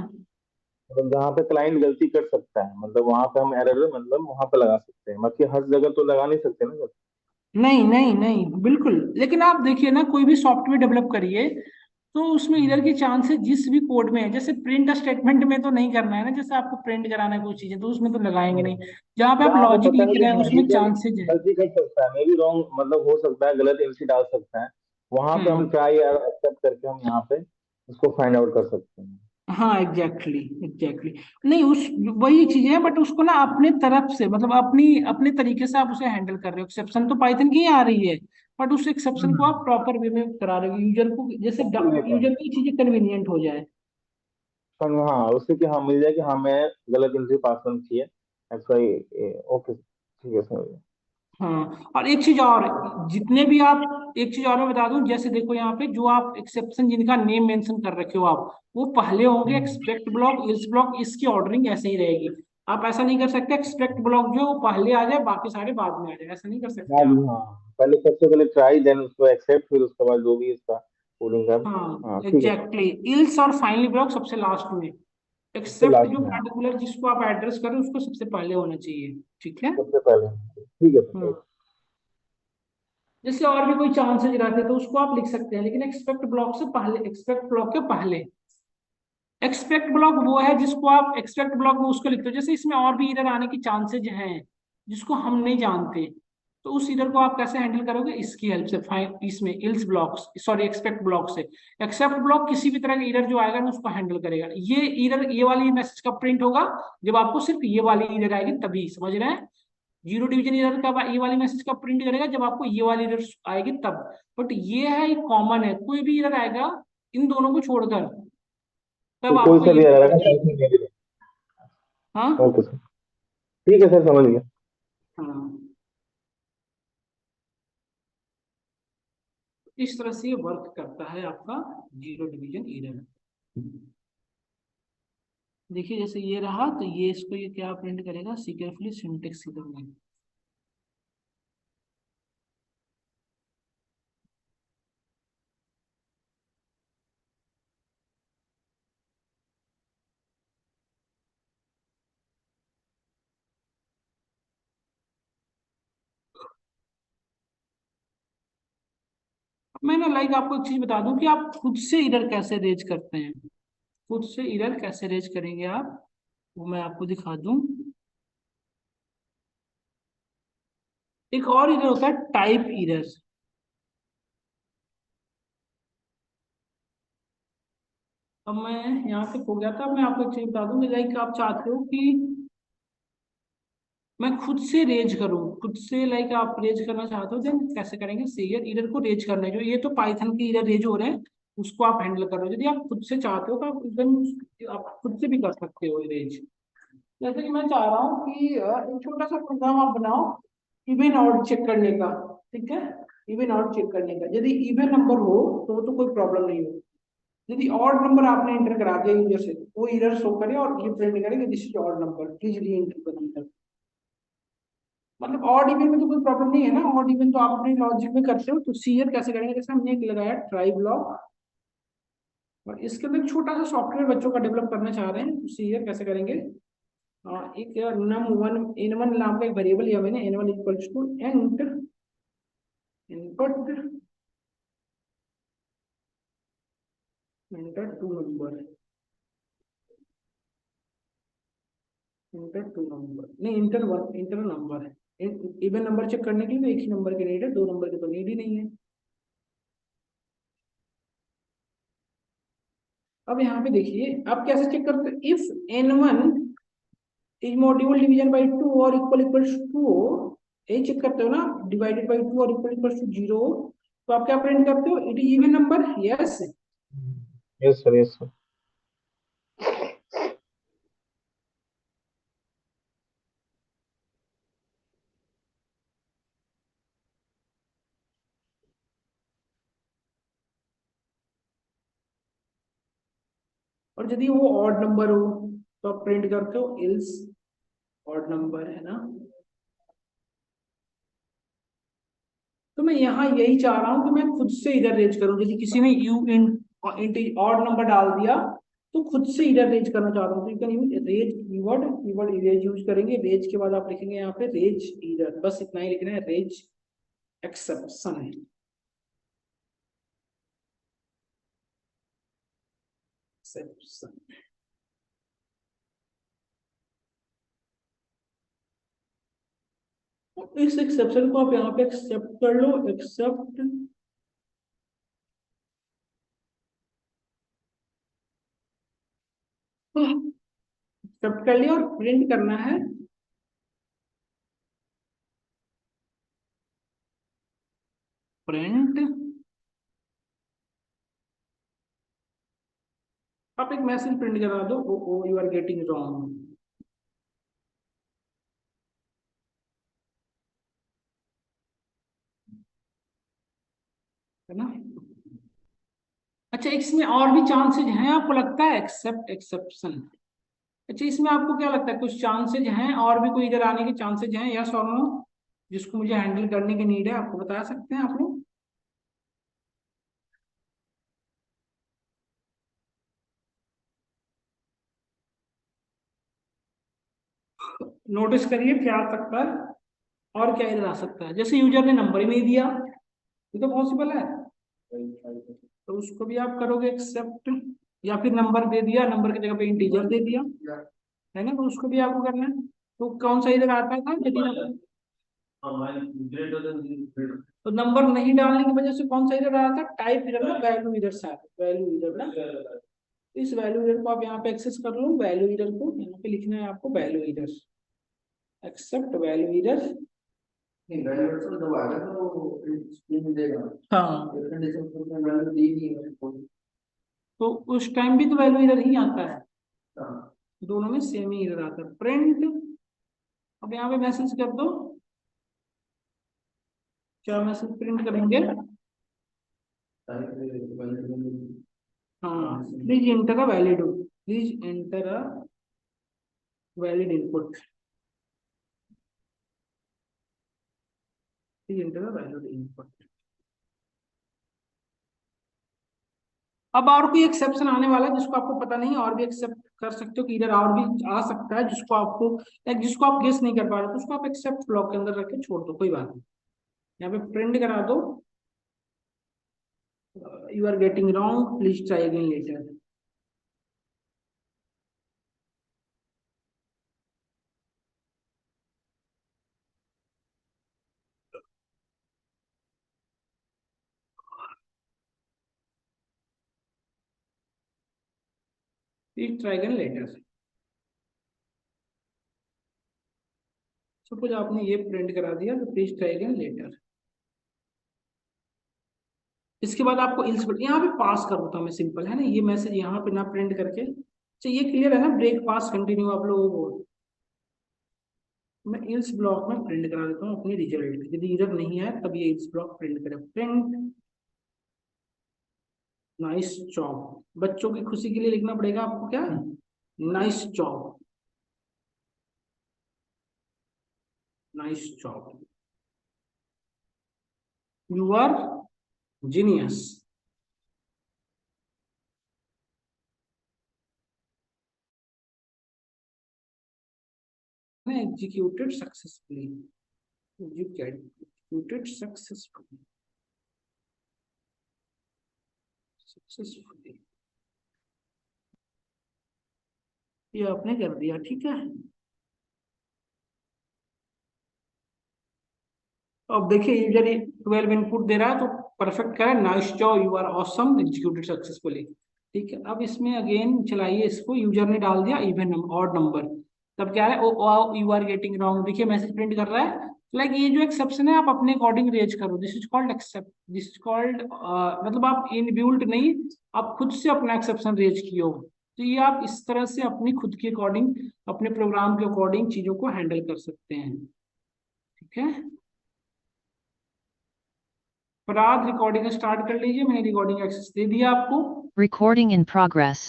मतलब जहाँ पे क्लाइंट गलती कर सकता है, मतलब वहां पे हम एरर मतलब वहां पे लगा सकते हैं, बाकी हर जगह तो लगा नहीं सकते ना सर। नहीं नहीं नहीं बिल्कुल, लेकिन आप देखिए ना, कोई भी सॉफ्टवेयर डेवलप करिए तो उसमें इधर की चांसेस जिस भी कोड में है, जैसे प्रिंट स्टेटमेंट में तो नहीं करना है ना, जैसे आपको प्रिंट कराना है कोई चीजें तो उसमें तो लगाएंगे नहीं। जहाँ पे आप जहाँ पे लॉजिक पता लिख है कि रहे हैं हाँ उसमें यूजर चांसेज है। गलती कर सकता है, मे बी रॉन्ग मतलब हो सकता है, गलत एंट्री डाल सकता है, वहां पे हम हम्म। ट्राई एक्सेप्ट करके हम यहाँ पे उसको फाइंड आउट कर सकते हैं। हाँ एग्जैक्टली एग्जैक्टली, नहीं उस वही चीजें हैं, बट उसको ना अपने तरफ से, मतलब अपनी अपने तरीके से आप उसे हैंडल कर रहे हो। एक्सेप्शन तो पाइथन की ही आ रही है, बट उस एक्सेप्शन को आप प्रॉपर वे में करा रहे हो, यूजर को, जैसे यूजर को ये चीजें कन्वीनियंट हो जाए। हाँ, उससे कि हाँ मिल जाए कि हाँ मैं गलत एंट्री पास नहीं की है, ऐसा ही। ओके, ठीक है, समझ गया। हाँ और एक चीज और, जितने भी आप, एक चीज और मैं बता दूं, जैसे देखो यहाँ पे जो आप एक्सेप्शन जिनका नेम मेंशन कर रखे हो आप, वो पहले होंगे एक्सपेक्ट ब्लॉक, इल्स ब्लॉक, इसकी ऑर्डरिंग ऐसे ही रहेगी। आप ऐसा नहीं कर सकते एक्सपेक्ट ब्लॉक जो वो पहले आ जाए बाकी सारे बाद में आ जाए, ऐसा नहीं कर सकते हाँ जी, आप। हाँ, पहले सबसे पहले ट्राई देन उसको एक्सेप्ट, फिर उसके बाद जो भी इसका कोडिंग का। हाँ हाँ ठीक है। एग्जैक्टली, इल्स और फाइनली ब्लॉक सबसे लास्ट में। सबसे एक्सेप्ट लास्ट जो में है, पार्टिकुलर जिसको आप एड्रेस करें उसको सबसे पहले होना चाहिए, ठीक है। सबसे पहले। ठीक है हम्म। सर। जैसे और भी कोई चांसेज रहते तो उसको आप लिख सकते हैं, लेकिन एक्सपेक्ट ब्लॉक से पहले, एक्सपेक्ट ब्लॉक के पहले। एक्सपेक्ट ब्लॉक वो है जिसको आप एक्सपेक्ट ब्लॉक में उसको लिखते हो, जैसे इसमें और भी इधर आने की चांसेज हैं जिसको हम नहीं जानते, तो उस इधर को आप कैसे हैंडल करोगे, इसकी हेल्प से, फाइन इसमें ills block, sorry expect block से। एक्सेप्ट ब्लॉक किसी भी तरह का इधर जो आएगा ना उसको हैंडल करेगा। ये इधर ये वाली मैसेज कब प्रिंट होगा, जब आपको सिर्फ ये वाली इधर आएगी तभी, समझ रहे हैं। जीरो डिवीजन इधर का ये वाली मैसेज कब प्रिंट करेगा, जब आपको ये वाली इधर आएगी तब। बट ये है, एक कॉमन है, कोई भी इधर आएगा इन दोनों को छोड़कर तब तो कोई आपको सा ये। भी आ रहेगा, टेंशन नहीं लेनी। हाँ। ओके सर, ठीक है सर, समझ गया। हाँ, इस तरह से ये वर्क करता है आपका जीरो डिवीजन इरर। देखिए जैसे ये रहा, तो ये इसको ये क्या प्रिंट करेगा, सीक्रेटली सिंटेक्स इरर में। अब मैं ना लाइक आपको एक चीज बता दूं कि आप खुद से इरर कैसे रेज करते हैं। खुद से इरर कैसे रेज करेंगे आप, वो मैं आपको दिखा दूं। एक और इरर होता है टाइप इरर। अब मैं यहाँ से खो गया था, मैं आपको एक चीज बता दूं कि लाइक आप चाहते हो कि मैं खुद से रेज करूं, खुद से लाइक आप रेज करना चाहते हो, देन कैसे करेंगे, सेयर इरर को रेज करना है, जो ये तो पाइथन के इरर रेज हो रहे हैं उसको आप हैंडल कर रहे हो। यदि आप खुद से चाहते हो तो आप एकदम आप खुद से भी कर सकते हो रेज। जैसे कि मैं चाह रहा हूँ कि एक छोटा सा प्रोग्राम आप बनाओ इवन आउट चेक करने का, ठीक है। इवन आउट चेक करने का, यदि इवन नंबर हो तो कोई प्रॉब्लम नहीं हो। यदि ऑड नंबर आपने एंटर करा दिया यूजर से, तो वो एरर शो करे और ये प्रिंट करे कि this is odd number, please री एंटर द नंबर। मतलब ऑड इवन में तो कोई प्रॉब्लम नहीं है ना, ऑड इवन तो आप अपने लॉजिक में करते हो। तो सीयर कैसे करेंगे, जैसे हमने एक लगाया ट्राई ब्लॉक, और इसके अंदर एक छोटा सा सॉफ्टवेयर बच्चों का डेवलप करना चाह रहे हैं, तो सीयर कैसे करेंगे। एक नम वन इन वन नाम का एक वेरिएबल लिया मैंने, n one equals to int input enter two number, enter two number नहीं, इंटर वन, इंटर नंबर है। इवन नंबर चेक करने के लिए तो एक ही नंबर की नीड है, दो नंबर की तो नीड ही नहीं है। अब यहाँ पे देखिए आप कैसे चेक करते हो, if n one is module division by two और इक्वल इक्वल्स टू, यही चेक करते हो ना, डिवाइडेड बाई टू और इक्वल इक्वल्स टू जीरो, तो आप क्या प्रिंट करते हो, it is even number, yes. Yes sir, yes sir. और यदि वो ऑड नंबर हो तो आप प्रिंट करते हो इल्स ऑड नंबर, है ना। तो मैं यहाँ यही चाह रहा हूँ कि मैं खुद से इधर रेंज करूँ, यदि किसी ने यू इंट ऑड नंबर डाल दिया तो खुद से इधर रेंज करना चाहता हूँ, तो you can use raise keyword, keyword raise use करेंगे। रेज के बाद आप लिखेंगे यहाँ पे रेज इधर, बस इतना ही लिखना है, रेज एक्सेप्शन। एक्सेप्शन, इस एक्सेप्शन को आप यहाँ पे एक्सेप्ट कर लो, एक्सेप्ट, एक्सेप्ट कर लिया और प्रिंट करना है। प्रिंट, आप एक मैसेज प्रिंट करा दो, ओ यू आर गेटिंग रॉन्ग, है ना। अच्छा इसमें और भी चांसेज हैं आपको लगता है, एक्सेप्ट एक्सेप्शन। अच्छा इसमें आपको क्या लगता है, कुछ चांसेज हैं और भी कोई इधर आने के चांसेज हैं, यस और नो, जिसको मुझे हैंडल करने की नीड है, आपको बता सकते हैं आप लोग। नोटिस करिए क्या आ सकता है और क्या एरर आ सकता है। जैसे यूजर ने नंबर ही नहीं दिया, ये तो पॉसिबल है, तो उसको भी आप करोगे एक्सेप्ट, या फिर नंबर दे दिया, नंबर की जगह पे इंटीजर दे दिया, है ना, तो उसको भी आपको करना है। तो कौन सा एरर आता था यदि तो नंबर नहीं डालने की वजह से कौन सा एरर आया था, टाइप एरर ना, वैल्यू एरर से वैल्यू एरर ना। इस वैल्यू एरर को आप यहाँ पे एक्सेस कर लो, वैल्यू एरर को यहाँ पे लिखना है आपको, value error, except value error. नहीं वैल्यू तो दबाएगा तो स्क्रीन देगा। हाँ, कंडीशन में वैल्यू दी नहीं है उसको। तो उस टाइम भी तो वैल्यू एरर ही आता है, हाँ। दोनों में सेम ही एरर आता है। प्रिंट, अब यहाँ पे मैसेज कर दो, क्या मैसेज प्रिंट करेंगे, हाँ, please enter a valid, please enter a valid input, please enter a valid input. अब और कोई एक्सेप्शन आने वाला है जिसको आपको पता नहीं, और भी एक्सेप्ट कर सकते हो कि इधर और भी आ सकता है जिसको आपको, लाइक जिसको आप गेस नहीं कर पा रहे, तो उसको आप एक्सेप्ट ब्लॉक के अंदर रख के छोड़ दो, कोई बात नहीं। यहाँ पे प्रिंट करा दो, you are getting wrong, please try again later. Please try again later. Suppose आपने ये प्रिंट करा दिया, तो प्लीज ट्राई अगेन लेटर। इसके बाद आपको इल्स यहाँ पे पास कर देता हूँ मैं, सिंपल है ना, ये मैसेज यहाँ पे ना प्रिंट करके, अच्छा ये क्लियर है ना, ब्रेक पास कंटिन्यू आप लोगों को, मैं इल्स ब्लॉक में प्रिंट करा देता हूँ अपनी रिजल्ट, यदि इधर नहीं है तब ये इल्स ब्लॉक प्रिंट करे, प्रिंट नाइस जॉब। बच्चों की खुशी के लिए लिखना पड़ेगा आपको, क्या, nice job, nice job, you are genius. Executed successfully, executed successfully, successfully, ये आपने कर दिया, ठीक है। अब देखिए यूजर 12 इनपुट दे रहा है, तो परफेक्ट करा, nice job, you are awesome, executed successfully, ठीक है। अब इसमें अगेन चलाइए इसको, यूजर ने डाल दिया इवन ऑड नंबर, तब क्या है, ओ यू आर गेटिंग रॉन्ग, देखिए मैसेज प्रिंट कर रहा है। लाइक ये जो एक्सेप्शन है आप अपने अकॉर्डिंग रेज करो, this is called except, this is called, मतलब आप इनबिल्ट नहीं, आप खुद से अपना एक्सेप्शन रेज किए हो, तो ये आप इस तरह से अपनी खुद के अकॉर्डिंग, अपने प्रोग्राम के अकॉर्डिंग चीजों को हैंडल कर सकते हैं, ठीक है। फराद रिकॉर्डिंग स्टार्ट कर लीजिए, मैंने रिकॉर्डिंग एक्सेस दे दिया आपको। Recording in progress.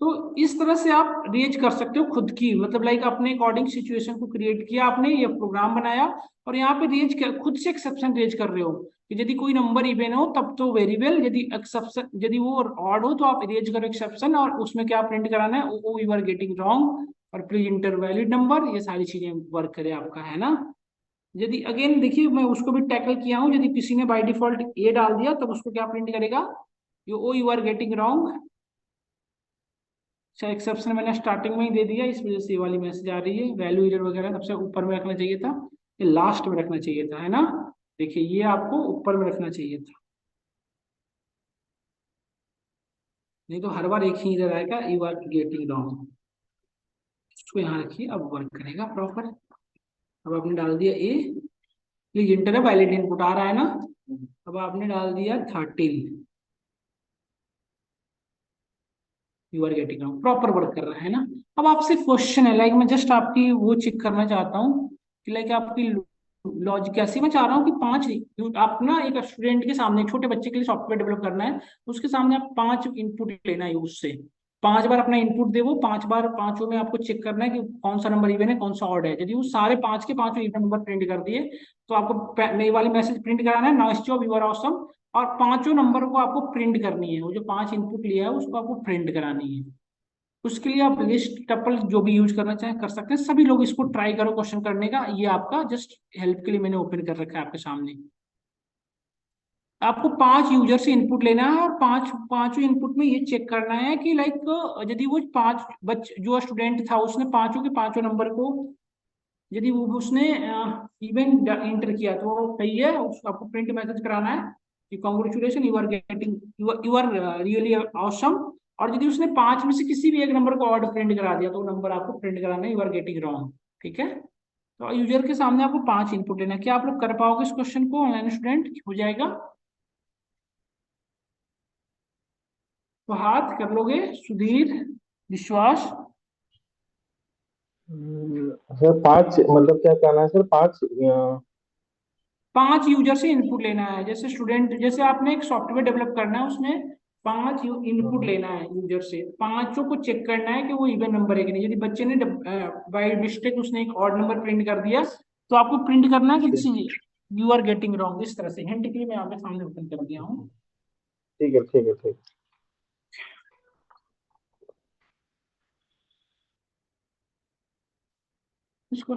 तो इस तरह से आप रेज कर सकते हो खुद की, मतलब लाइक अपने अकॉर्डिंग सिचुएशन को क्रिएट किया आपने, ये प्रोग्राम बनाया, और यहाँ पे रेज कर, खुद से एक्सेप्शन रेज कर रहे हो कि यदि कोई नंबर इवन हो तब तो वेरी वेल, यदि एक्सेप्शन, यदि वो ऑड हो तो आप रेज करो एक्सेप्शन, और उसमें क्या प्रिंट कराना है, ओ यू आर गेटिंग रॉन्ग, और प्लीज इंटर वैलिड नंबर, ये सारी चीजें वर्क करे आपका, है ना। यदि अगेन देखिए मैं उसको भी टैकल किया हूँ, यदि किसी ने बाय डिफॉल्ट ये डाल दिया तब उसको क्या प्रिंट करेगा, यू आर गेटिंग रॉन्ग। अच्छा एक्सेप्शन मैंने स्टार्टिंग में ही दे दिया, इस वजह से ये वाली मैसेज आ रही है, वैल्यू एरर वगैरह सबसे ऊपर में रखना चाहिए था, ये लास्ट में रखना चाहिए था, है ना। देखिए ये आपको ऊपर में रखना चाहिए था, नहीं तो हर बार एक ही एरर आएगा, यू आर गेटिंग रॉन्ग। इसको यहाँ रखिए, अब वर्क करेगा प्रॉपर। अब आपने डाल दिया A, please enter valid input आ रहा है ना, अब आपने डाल दिया 13, you are getting wrong, proper work कर रहा है ना। अब आपसे क्वेश्चन है, लाइक मैं जस्ट आपकी वो चेक करना चाहता हूँ कि लाइक आपकी लॉजिक कैसी, मैं चाह रहा हूँ कि 5, आप ना एक स्टूडेंट के सामने, एक छोटे बच्चे के लिए सॉफ्टवेयर डेवलप करना है, उसके सामने आप 5 इनपुट लेना है, उससे 5 बार अपना इनपुट दे, वो 5 बार, पांचों में आपको चेक करना है कि कौन सा नंबर इवन है कौन सा ऑड है। यदि वो सारे 5 के 5 इवन नंबर प्रिंट कर दिए तो आपको ये वाली मैसेज प्रिंट कराना है, nice job, you are awesome, और पांचों नंबर को आपको प्रिंट करनी है, वो जो 5 इनपुट लिया है उसको आपको प्रिंट करानी है। उसके लिए आप लिस्ट टपल जो भी यूज करना चाहें कर सकते हैं। सभी लोग इसको ट्राई करो क्वेश्चन करने का, ये आपका जस्ट हेल्प के लिए मैंने ओपन कर रखा है आपके सामने। आपको 5 यूजर से इनपुट लेना है और पांचों इनपुट में ये चेक करना है कि लाइक यदि वो 5 जो स्टूडेंट था उसने पांचों के पांचों नंबर को यदि वो उसने इवन इंटर किया तो वो सही है, उसको आपको प्रिंट मैसेज कराना है कि congratulation you are getting you are really awesome. और यदि उसने 5 में से किसी भी एक नंबर को ऑड प्रिंट करा दिया तो वो नंबर आपको प्रिंट कराना है यू आर गेटिंग रॉन्ग। ठीक है, तो यूजर के सामने आपको 5 इनपुट लेना है। क्या आप लोग कर पाओगे इस क्वेश्चन को? ऑनलाइन स्टूडेंट हो जाएगा? तो हाथ कर लोगे? सुधीर, विश्वास? सर 5 मतलब क्या कहना है सर? 5 5 यूजर से इनपुट लेना है। जैसे स्टूडेंट, जैसे आपने एक सॉफ्टवेयर डेवलप करना है उसमें 5 इनपुट लेना है यूजर से, पांचों को चेक करना है कि वो इवन नंबर है कि नहीं। यदि बच्चे ने बाय मिस्टेक उसने एक ऑड नंबर प्रिंट कर दिया तो आपको प्रिंट करना है कि यू आर गेटिंग रॉन्ग। इस तरह से हिंट के लिए मैं आपके सामने ओपन कर दिया हूँ। ठीक है ठीक है ठीक। इसको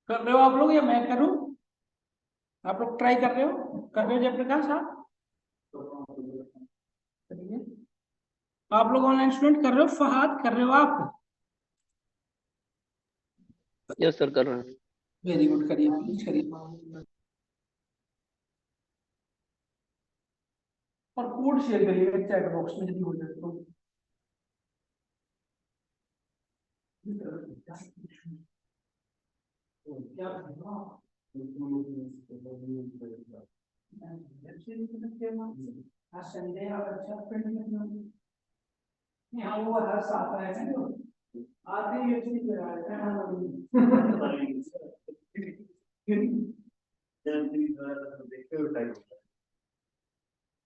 कर रहे हो आप लोग या मैं करूँ? आप लोग ट्राई कर रहे हो जयप्रकाश आप? करिए। आप लोग ऑनलाइन स्टूडेंट कर रहे हो? फहाद कर रहे हो आप? यस सर कर रहे हैं। वेरी गुड, करिए प्लीज करिए। और कोड शेयर करिएगा चैट बॉक्स में यदि हो जाए तो। क्या आज संडे है और अच्छा फ्रेंड यहाँ वो हर साथ आए हैं जो आते ही अच्छी लगा रहे देखते हो टाइम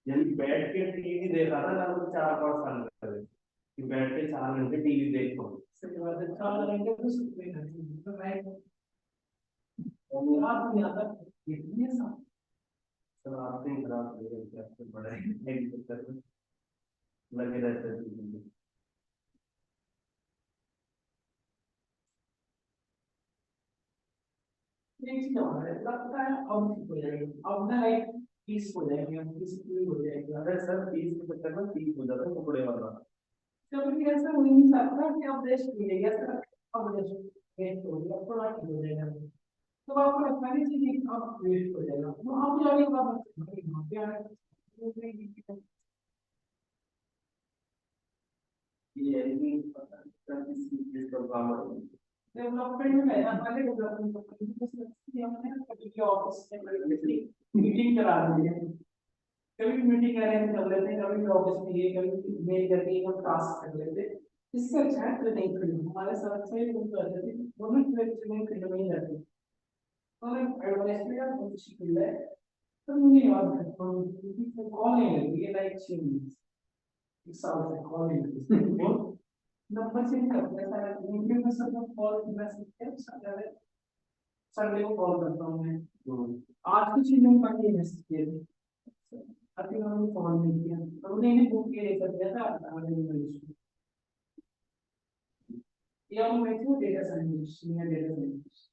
यानी बैठ के टीवी देखा ना लगभग 4-5 साल पहले कि बैठ के 4 घंटे टीवी देखता हूँ। सही बात है, 4 घंटे तो सुनते हैं तो मैं याद नहीं आता कितने साल सब आते ही खराब हो गए क्या बड़ा है लगे रहते हैं। एक चीज और है, लगता है अब ठीक हो जाएगी, अब ना लाइक पीस हो जाएगी, हम पीस पूरी हो जाएगी। अरे सर 30 के चक्कर में 30 हो जाता है कपड़े वाला। कभी ऐसा हो ही नहीं सकता कि अब रेस्ट मिलेगी, ऐसा अब रेस्ट हो गया थोड़ा ठीक हो जाएगा। तो आपको लगता है कि अब वेस्ट हो जाएगा, वहां पे जाने के बाद वहां पे आए ये है कि पता नहीं किस चीज का काम है। डेवलपमेंट में है पहले डेवलपमेंट ऑफिस में मीटिंग करा रही है, कभी मीटिंग अरेंज कर लेते हैं, कभी ऑफिस में ये कभी मेल करके हम टास्क कर लेते हैं। इससे अच्छा है तो नहीं खरीदो, हमारे साथ से वो कर देते दोनों फील्ड में खरीदो नहीं रहते। और एडवाइस में यार बहुत अच्छी फील्ड है, तो मुझे याद है क्योंकि कॉल नहीं लगती है लाइक चेंज इस साल से कॉल नहीं लगती वो नंबर से नहीं करते सारा ईमेल में सब लोग कॉल मैसेज कर सैटरडे संडे को कॉल करता हूँ मैं आज कुछ ही नहीं पाई मैसेज किए थे अभी उन्होंने कॉल नहीं किया तो उन्हें बुक किया कर दिया था आगे में या मैं क्यों डेटा साइंटिस्ट या डेटा साइंटिस्ट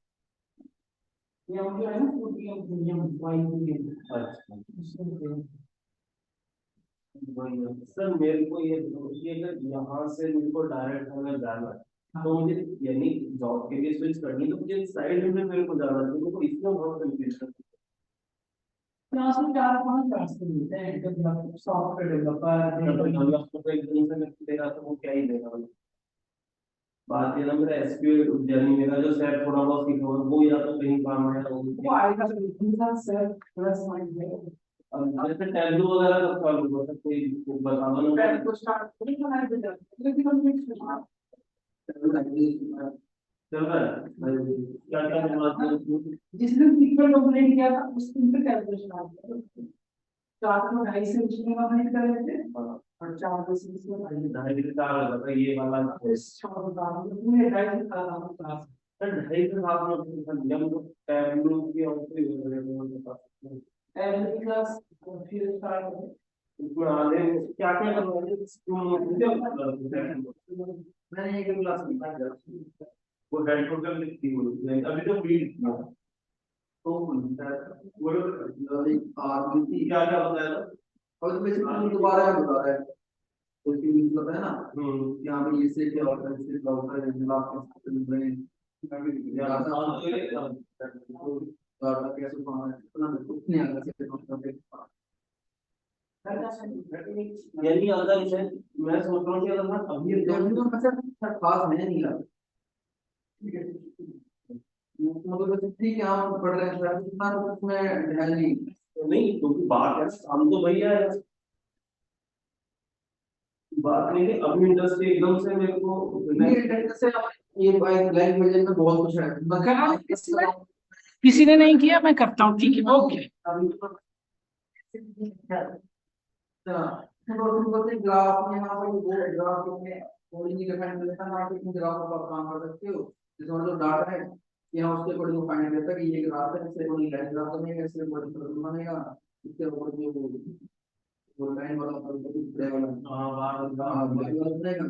या मुझे है ना फूड की दुनिया में वाई की अच्छा सर मेरे को ये बताइए अगर यहाँ से मेरे को डायरेक्ट अगर जाना है तो मुझे यानी जॉब के लिए स्विच करनी है तो मुझे साइड में मेरे को जाना है तो मेरे को इसमें बहुत कंफ्यूजन क्लास में 4-5 रास्ते मिलते हैं डेवलपर सॉफ्टवेयर डेवलपर देगा तो वो क्या ही देगा बात ये ना मेरा एसक्यूएल जर्नी मेरा जो सेट थोड़ा बहुत सीखा हुआ है, वो या तो कहीं काम है वो आएगा सर प्लस माइनस है जैसे टैबलू वगैरह का सॉल्व हो सकते हैं बता दो ना पहले तो स्टार्ट करें बनाए बेटा लेकिन हम चल रहा है क्या क्या बात है जिसने सीक्वल डोमिनेट किया था उसके पे कैलकुलेशन आ गया 4 में 2.5 से उसने डोमिनेट कर रहे थे और 4 से इसमें 2.5 ढाई से चार हो जाता है ये वाला इस 4 का पूरे 2.5 से 4 क्लास सर ढाई से सात में जब तो टैबलू की और कोई एवरी क्लास फिर स्टार्ट करें इसमें आगे क्या क्या करना है मैंने एक क्लास में वो हेडफोन का लिखती है अभी तो बीट तो वो आदमी क्या क्या बताया था और बेसिकली दोबारा बता रहा है तो उसकी मतलब है ना यहाँ पे ये से क्या होता है इससे क्या होता है जब आप कैसे मिल रहे हैं डाटा कैसे पाना है इतना कुछ नहीं आता से यानी अगर मैं सोच रहा हूँ कि अगर मैं अभी खास है नहीं यार मतलब ठीक है हम पढ़ रहे हैं इतना तो उसमें ध्यान नहीं नहीं क्योंकि बात है काम तो भैया है बात नहीं है अभी इंडस्ट्री एकदम से मेरे को से ये लाइव वर्जन में बहुत कुछ है किसी ने नहीं किया मैं करता हूँ ठीक है ओके ग्राफ में यहाँ पर वो ग्राफ में कोडिंग डिफाइन करता है आप इन ग्राफ पर काम कर सकते हो जिसमें जो डाटा है यहाँ उसके अकॉर्डिंग फाइंड करता है कि ये ग्राफ है इससे कोई लाइन ग्राफ बनेगा इससे कोई प्रॉब्लम बनेगा इसके ऊपर जो वो लाइन वाला बनेगा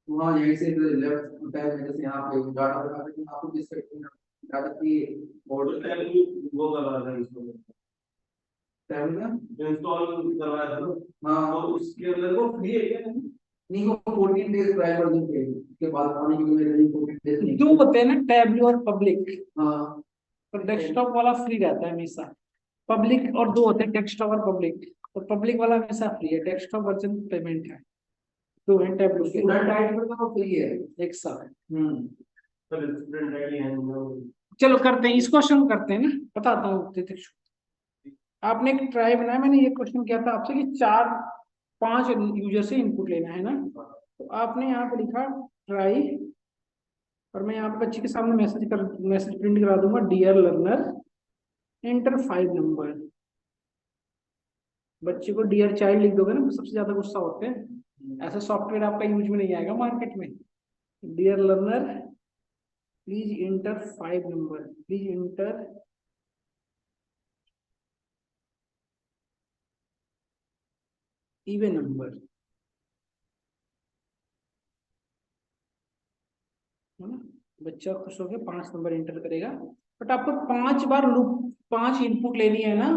वहाँ यहीं से लेफ्ट टैब में जैसे यहाँ पे डाटा लगा के आपको किस डाटा की मॉडल वो करवा रहा है इसको टैब में इंस्टॉल करवाया था हाँ और उसके अंदर वो फ्री है क्या नहीं वो 14 डेज ट्रायल वर्जन पे उसके बाद आने के लिए 14 डेज नहीं दो होते हैं ना टैबलू और पब्लिक हाँ तो डेस्कटॉप वाला फ्री रहता है हमेशा पब्लिक और दो होते हैं डेस्कटॉप और पब्लिक तो पब्लिक वाला हमेशा फ्री है डेस्कटॉप वर्जन पेमेंट है दो हैं टैबलू के स्टूडेंट आईडी पर तो फ्री है एक साथ सर स्टूडेंट आईडी है चलो करते हैं इस क्वेश्चन करते हैं ना बताता हूँ आपने एक ट्राई बनाया मैंने ये क्वेश्चन किया था आपसे कि 4-5 यूजर से इनपुट लेना है ना तो आपने यहाँ पे लिखा ट्राई और मैं यहाँ पे बच्चे के सामने मैसेज प्रिंट करा दूंगा डियर लर्नर एंटर 5 नंबर बच्चे को डियर चाइल्ड लिख दोगे ना सबसे ज्यादा गुस्सा होते हैं ऐसा सॉफ्टवेयर आपका यूज में नहीं आएगा मार्केट में dear learner please enter 5 number please enter even number है ना बच्चा खुश होकर 5 नंबर एंटर करेगा बट आपको 5 बार लूप 5 इनपुट लेनी है ना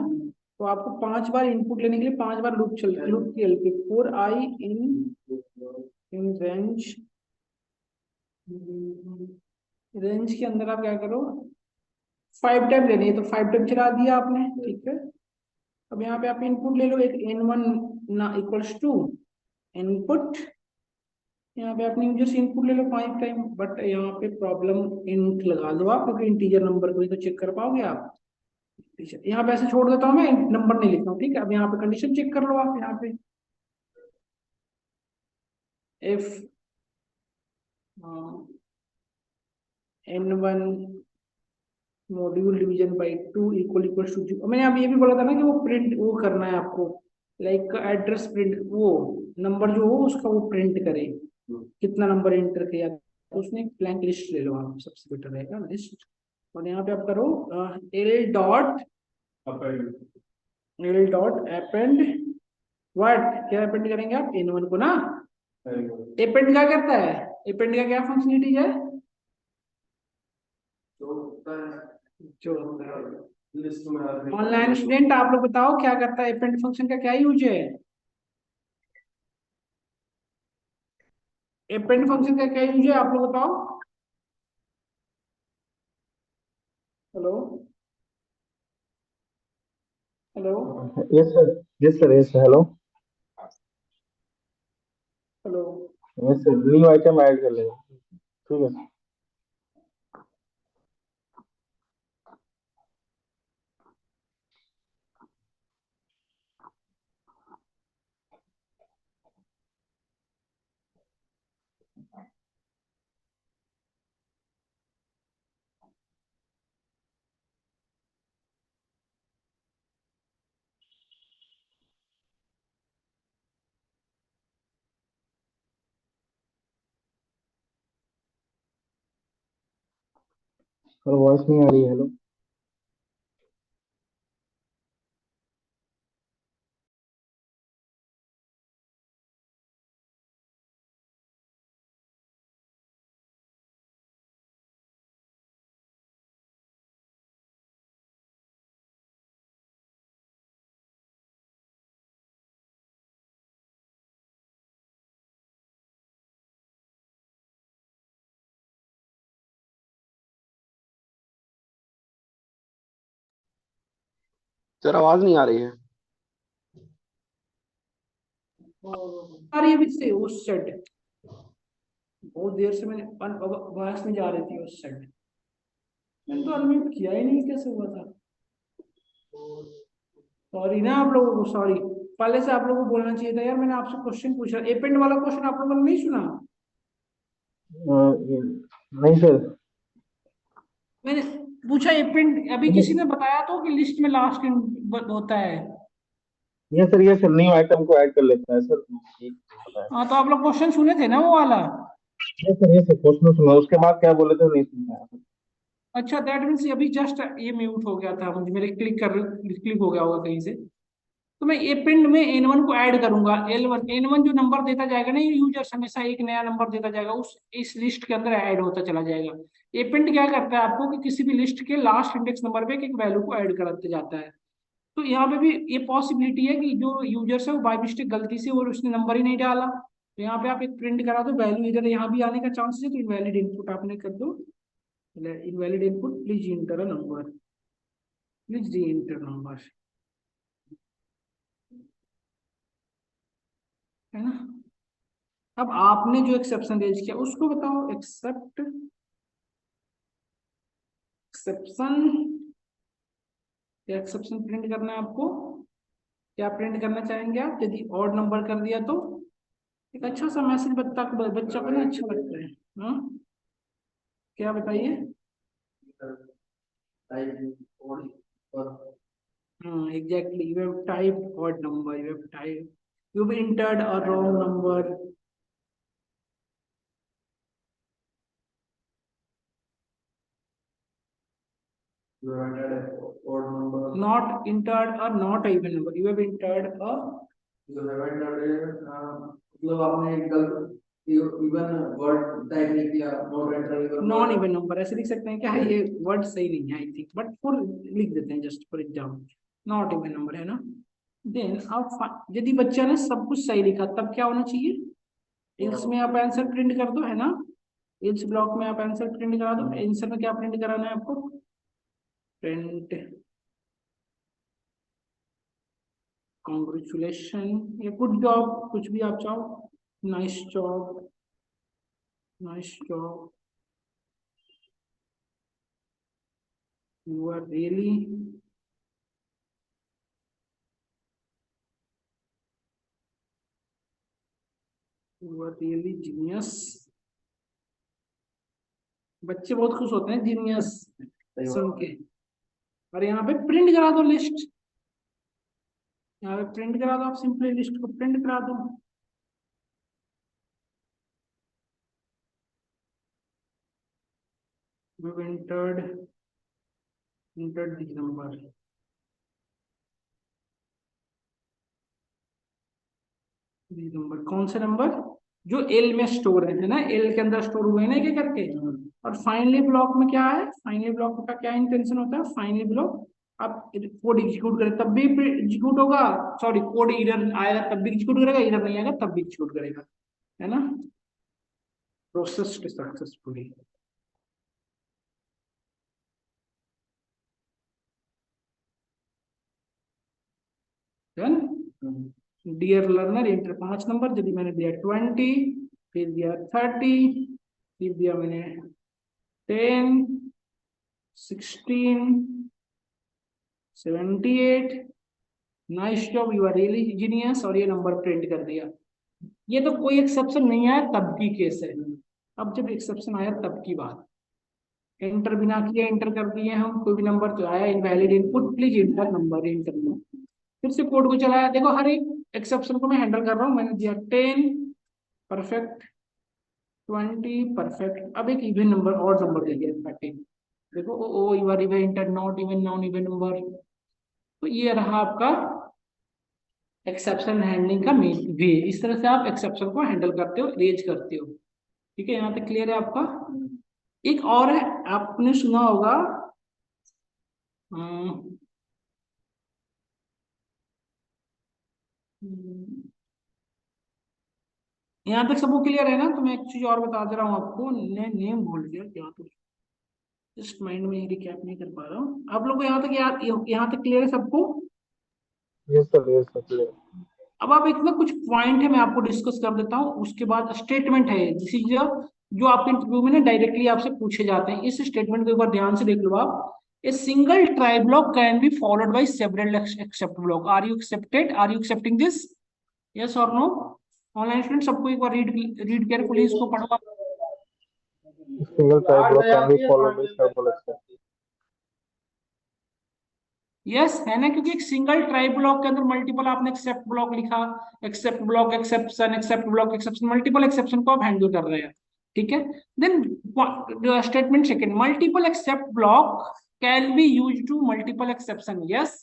तो आपको 5 बार इनपुट लेने के लिए 5 बार लूप की help four I in range के अंदर आप क्या करो 5 टाइम लेनी है तो 5 टाइम चला दिया आपने ठीक है अब यहाँ पे आप इनपुट ले लो एक n1 ना इक्वल्स टू इनपुट यहाँ पे आपने यूजर से इनपुट ले लो 5 टाइम बट यहाँ पे प्रॉब्लम इंट लगा दो आप क्योंकि इंटीजर नंबर को ही तो चेक कर पाओगे आप यहाँ पे ऐसे छोड़ देता हूँ मैं नंबर नहीं लिखता हूँ ठीक है अब यहाँ पे कंडीशन चेक कर लो आप यहाँ पे if n1 module division by 2 equal to, मैंने अब ये भी बोला था ना कि वो प्रिंट वो करना है आपको, लाइक एड्रेस प्रिंट, वो नंबर जो हो उसका वो प्रिंट करे, कितना नंबर एंटर किया, तो उसने एक ब्लैंक लिस्ट ले लो आप, सबसे बेटर रहेगा लिस्ट। और यहाँ पे आप करो एल डॉट अपेंड व्हाट, क्या अपेंड करेंगे आप, इन1 को ना। अपेंड क्या करता है, अपेंड का क्या फंक्शनलिटी है, जो लिस्ट में ऑनलाइन स्टूडेंट आप लोग बताओ क्या करता है, अपेंड फंक्शन का क्या यूज है, अपेंड फंक्शन का क्या यूज है आप लोग बताओ। Hello hello yes sir, yes sir, yes hello, hello. Yes sir, new item add कर लेगा, ठीक है। सर वॉइस नहीं आ रही है, हेलो। सर आवाज नहीं आ रही है। अरे भी से उस सेट, बहुत देर से मैंने बहस में जा रही थी उस सेट, मैंने तो अनम्यूट किया ही नहीं, कैसे हुआ था, सॉरी ना आप लोगों को, सॉरी, पहले से आप लोगों को बोलना चाहिए था यार, मैंने आपसे क्वेश्चन पूछा, एपेंड वाला क्वेश्चन आप लोगों ने नहीं सुना, नहीं सर। मैंने पूछा एपेंड, अभी किसी ने बताया तो कि लिस्ट में लास्ट होता है। यस सर, न्यू आइटम को ऐड कर लेता है सर, ठीक पता है। हाँ तो आप लोग क्वेश्चन सुने थे ना वो वाला। यस सर, क्वेश्चन सुना, उसके बाद क्या बोले थे नहीं सुना। अच्छा दैट मीन्स अभी जस्ट ये म्यूट हो गया था, मुझे मेरे क्लिक हो गया होगा कहीं से। तो मैं एपेंड में N1 को ऐड करूंगा, N1 जो नंबर देता जाएगा ना, यूजर्स हमेशा एक नया नंबर देता जाएगा, उस इस लिस्ट के अंदर ऐड होता चला जाएगा। एपेंड क्या करता है आपको कि किसी भी लिस्ट के लास्ट इंडेक्स नंबर पे एक वैल्यू को ऐड कराते जाता है। तो यहाँ पे भी ये पॉसिबिलिटी है कि जो यूजर्स है वो बाय मिस्टेक गलती से और उसने नंबर ही नहीं डाला, तो यहाँ पे आप एक प्रिंट करा दो वैल्यू, इधर यहाँ भी आने का चांसेस है, तो इनवैलिड इनपुट आपने कर दो, invalid input please inter a number, please री इंटर नंबर, है ना। अब आपने जो एक्सेप्शन रेज किया उसको बताओ, एक्सेप्शन एक्सेप्शन प्रिंट करना है आपको, क्या प्रिंट करना चाहेंगे आप, यदि ऑड नंबर कर दिया तो एक अच्छा सा मैसेज बच्चा को ना अच्छा लगता है, हाँ क्या बताइए। हाँ exactly, you have typed odd number, you have entered a wrong number, not entered a not even number, you have entered a मतलब आपने गलत इवन वर्ड टाइप नहीं किया, not enter non even number, ऐसे लिख सकते हैं क्या, ये वर्ड सही नहीं है आई थिंक, बट फॉर लिख देते हैं just for example, not even number है ना। देन अब यदि बच्चा ने सब कुछ सही लिखा तब क्या होना चाहिए, इल्स में आप आंसर प्रिंट कर दो, है ना, इल्स ब्लॉक में आप आंसर प्रिंट करा दो, आंसर में क्या प्रिंट कराना है आपको, प्रिंट कॉन्ग्रेचुलेशन या गुड जॉब, कुछ भी आप चाहो, nice job, nice job, you are really, you are really genius, बच्चे बहुत खुश होते हैं जीनियस, सुन के। और यहाँ पे प्रिंट करा दो लिस्ट, यहाँ पे प्रिंट करा दो, आप सिंपली लिस्ट को प्रिंट करा दो। we've entered the number, कौन से नंबर जो एल में स्टोर है ना, एल के अंदर स्टोर हुए ना एक करके। और फाइनली ब्लॉक में क्या है, फाइनली ब्लॉक का क्या इंटेंशन होता है, फाइनली ब्लॉक आप कोड एग्जीक्यूट करें तब भी एग्जीक्यूट होगा, सॉरी कोड एरर आएगा तब भी एग्जीक्यूट करेगा, एरर नहीं आएगा तब भी एग्जीक्यूट करेगा, है ना। Process successfully. Dear learner enter 5 number, यदि मैंने दिया 20, फिर दिया 30, फिर दिया मैंने 10, 16, 78, nice job, you are really genius, और ये नंबर प्रिंट कर दिया। ये तो कोई एक्सेप्शन नहीं आया तब की केस है। अब जब एक्सेप्शन आया तब की बात, एंटर बिना किए एंटर कर दिए हम, कोई भी नंबर तो आया, invalid input please inter number, inter में फिर से कोड को चलाया। देखो हर एक एक्सेप्शन को मैं हैंडल कर रहा हूँ। मैंने दिया 10 परफेक्ट, 20 परफेक्ट, अब एक इवन नंबर और नंबर दे दिया 30। देखो oh you are even enter, not even, non even number. तो ये रहा आपका एक्सेप्शन हैंडलिंग का मेन वे। इस तरह से आप एक्सेप्शन को हैंडल करते हो, रेज करते हो। ठीक है, यहाँ तक क्लियर है आपका। एक और है, आपने सुना होगा यहाँ तक सबको क्लियर है ना। तो मैं एक चीज और बता दे रहा हूँ आपको, नेम भूल गया क्या, तो जस्ट माइंड में रिकैप नहीं कर पा रहा हूँ। आप लोग को यहाँ तक याद, यहाँ तक क्लियर है सबको? Yes sir clear. अब आप इतना कुछ पॉइंट है मैं आपको डिस्कस कर देता हूँ, उसके बाद स्टेटमेंट है जो आपके इंटरव्यू में ना डायरेक्टली आपसे पूछे जाते हैं। इस स्टेटमेंट को एक बार ध्यान से देख लो आप। A single try block can be followed by several except block. Are you accepted, are you accepting this, yes और नो? ऑनलाइन स्टूडेंट सबको एक बार रीड केयरफुली इसको पढ़ो। Single try block can be followed by several except. Yes है ना, क्योंकि एक सिंगल ट्राई ब्लॉक के अंदर मल्टीपल, आपने एक्सेप्ट ब्लॉक लिखा, except block exception, except block exception, multiple exception को आप हैंडल कर रहे हैं। ठीक है, then statement second, multiple except block can be use to multiple exception. Yes,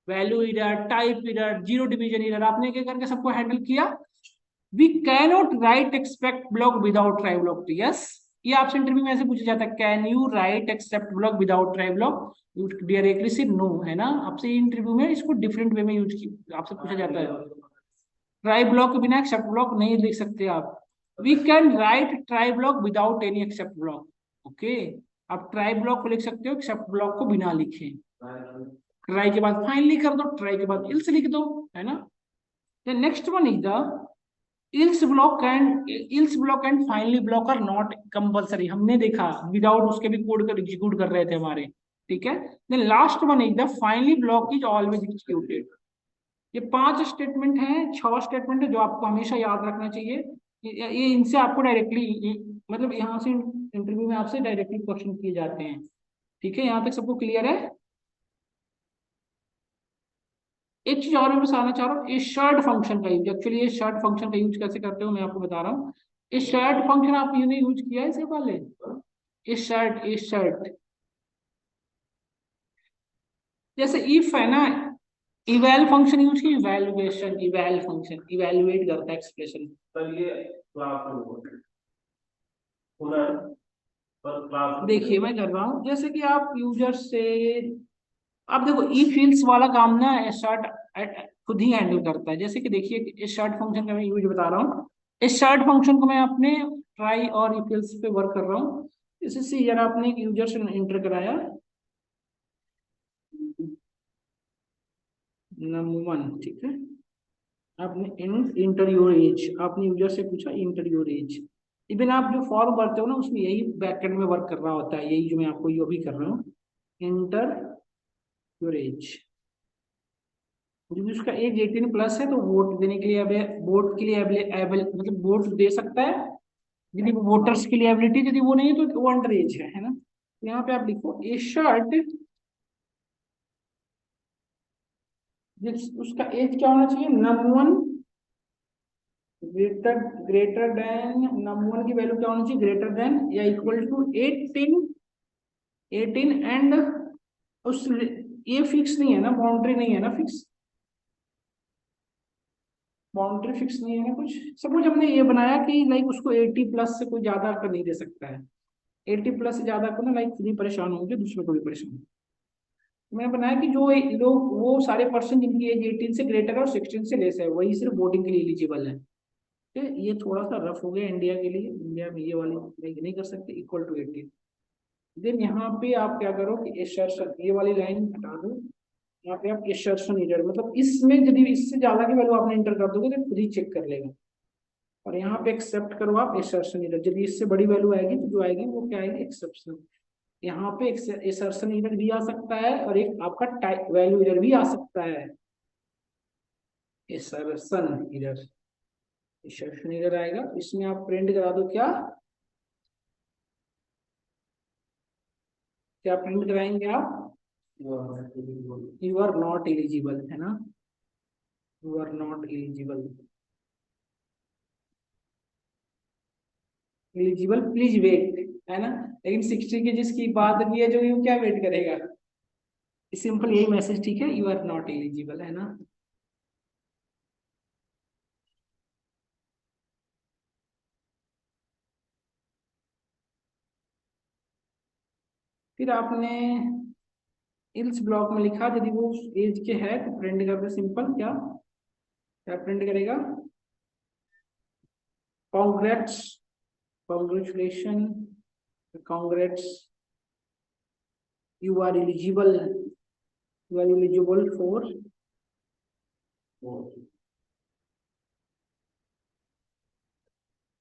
value error, type error, zero division error, आपने क्या करके सबको हैंडल किया। We cannot write except block without try block. Yes, ये आपसे इंटरव्यू में ऐसे पूछा जाता है, can you write except block without try block, you directly से नो, है ना। आपसे इंटरव्यू में इसको डिफरेंट वे में यूज की आपसे पूछा जाता है। ट्राई ब्लॉक के बिना एक्सेप्ट ब्लॉक नहीं लिख सकते आप। We can write try block without any except block. Okay, आप ट्राई ब्लॉक को लिख सकते हो, एक्सेप्ट ब्लॉक को बिना लिखे। ट्राई के बाद फाइनली कर दो, ट्राई के बाद इल्स लिख दो, है ना। The next one is the else block and finally block are not compulsory। हमने देखा विदाउट उसके भी कोड कर एग्जीक्यूट कर रहे थे हमारे। ठीक है, then last one is the finally block is always executed. ये 5 स्टेटमेंट हैं, 6 स्टेटमेंट है जो आपको हमेशा याद रखना चाहिए। ये इनसे आपको डायरेक्टली, मतलब यहाँ से इंटरव्यू में आपसे डायरेक्टली क्वेश्चन किए जाते हैं। ठीक है, यहाँ तक सबको क्लियर है? एक चीज और मैं बताना चाह रहा हूँ, इस शर्ट फंक्शन का यूज, एक्चुअली ये शर्ट फंक्शन का यूज कैसे करते हो मैं आपको बता रहा हूँ। इस शर्ट फंक्शन आपने यूज किया है इससे पहले? इस शर्ट जैसे इफ है ना, इवैल फंक्शन यूज की, इवैल्यूएशन, इवैल फंक्शन इवैल्यूएट करता है एक्सप्रेशन। सर ये क्लास में क्लास देखिए मैं कर रहा हूँ, जैसे कि आप यूजर से, आप देखो इफ एल्स वाला काम ना शर्ट खुद ही हैंडल करता है। जैसे कि देखिए इस शर्ट फंक्शन का मैं यूज बता रहा हूँ। इस शर्ट फंक्शन को मैं अपने ट्राई और इफ एल्स पे वर्क कर रहा हूँ। इससे यार आपने एक यूजर से एंटर कराया नंबर 1, ठीक है, आपने इंटर योर एज, आपने यूजर से पूछा इंटर योर एज। इवन आप जो फॉर्म भरते हो ना उसमें यही बैकएंड में वर्क कर रहा होता है, यही जो मैं आपको ये भी कर रहा हूँ, इंटर योर एज। यदि उसका एज 18 प्लस है तो वोट देने के लिए, वोट के लिए मतलब वोट दे सकता है। यदि वो वोटर्स के लिए एबिलिटी, यदि वो नहीं है तो वो अंडर एज है ना। यहाँ पे आप लिखो ए शर्ट, उसका एज क्या होना चाहिए, num1 greater greater than, num1 की वैल्यू क्या होनी चाहिए, ग्रेटर देन या इक्वल टू 18 एंड उस, ये फिक्स नहीं है ना, बाउंड्री नहीं है ना, फिक्स बाउंड्री फिक्स नहीं है ना कुछ। सपोज हमने ये बनाया कि लाइक उसको 80 प्लस से कोई ज्यादा कर नहीं दे सकता है, 80 प्लस से ज्यादा को ना लाइक खुद ही परेशान होंगे, दूसरे को भी परेशान। मैंने बनाया कि जो लोग, वो सारे पर्सन जिनकी एज 18 से ग्रेटर है और 16 से लेस है, वही सिर्फ वोटिंग के लिए एलिजिबल है। ठीक है, ये थोड़ा सा रफ हो गया इंडिया के लिए, इंडिया में ये वाली नहीं कर सकते, इक्वल टू 18। देन यहाँ पे आप क्या करो कि एसर्शन, ये वाली लाइन हटा दो, यहाँ पे आप एसर्शन ईरर, मतलब इसमें यदि इससे ज्यादा की वैल्यू आपने इंटर कर दोगे तो खुद ही चेक कर लेगा। और यहाँ पे एक्सेप्ट करो आप एसर्शन ईरर, यदि इससे बड़ी वैल्यू आएगी तो जो आएगी वो क्या आएगी, एक्सेप्शन। यहाँ पे एसर्शन ईरर भी आ सकता है और एक आपका टाइप वैल्यू ईरर भी आ सकता है, एसर्शन ईरर, एसर्शन ईरर आएगा। इसमें आप प्रिंट करा दो, क्या क्या प्रिंट कराएंगे आप, यू आर नॉट एलिजिबल, है ना, you are not eligible, eligible please wait, है ना। लेकिन 60 की जिसकी बात की है, जो यू क्या वेट करेगा, सिंपल यही मैसेज, ठीक है, यू आर नॉट एलिजिबल, है ना। फिर आपने इल्स ब्लॉक में लिखा, यदि वो एज के है तो प्रिंट कर दे, सिंपल, क्या क्या प्रिंट करेगा, congrats, congratulation, congrats, you are eligible, you are eligible for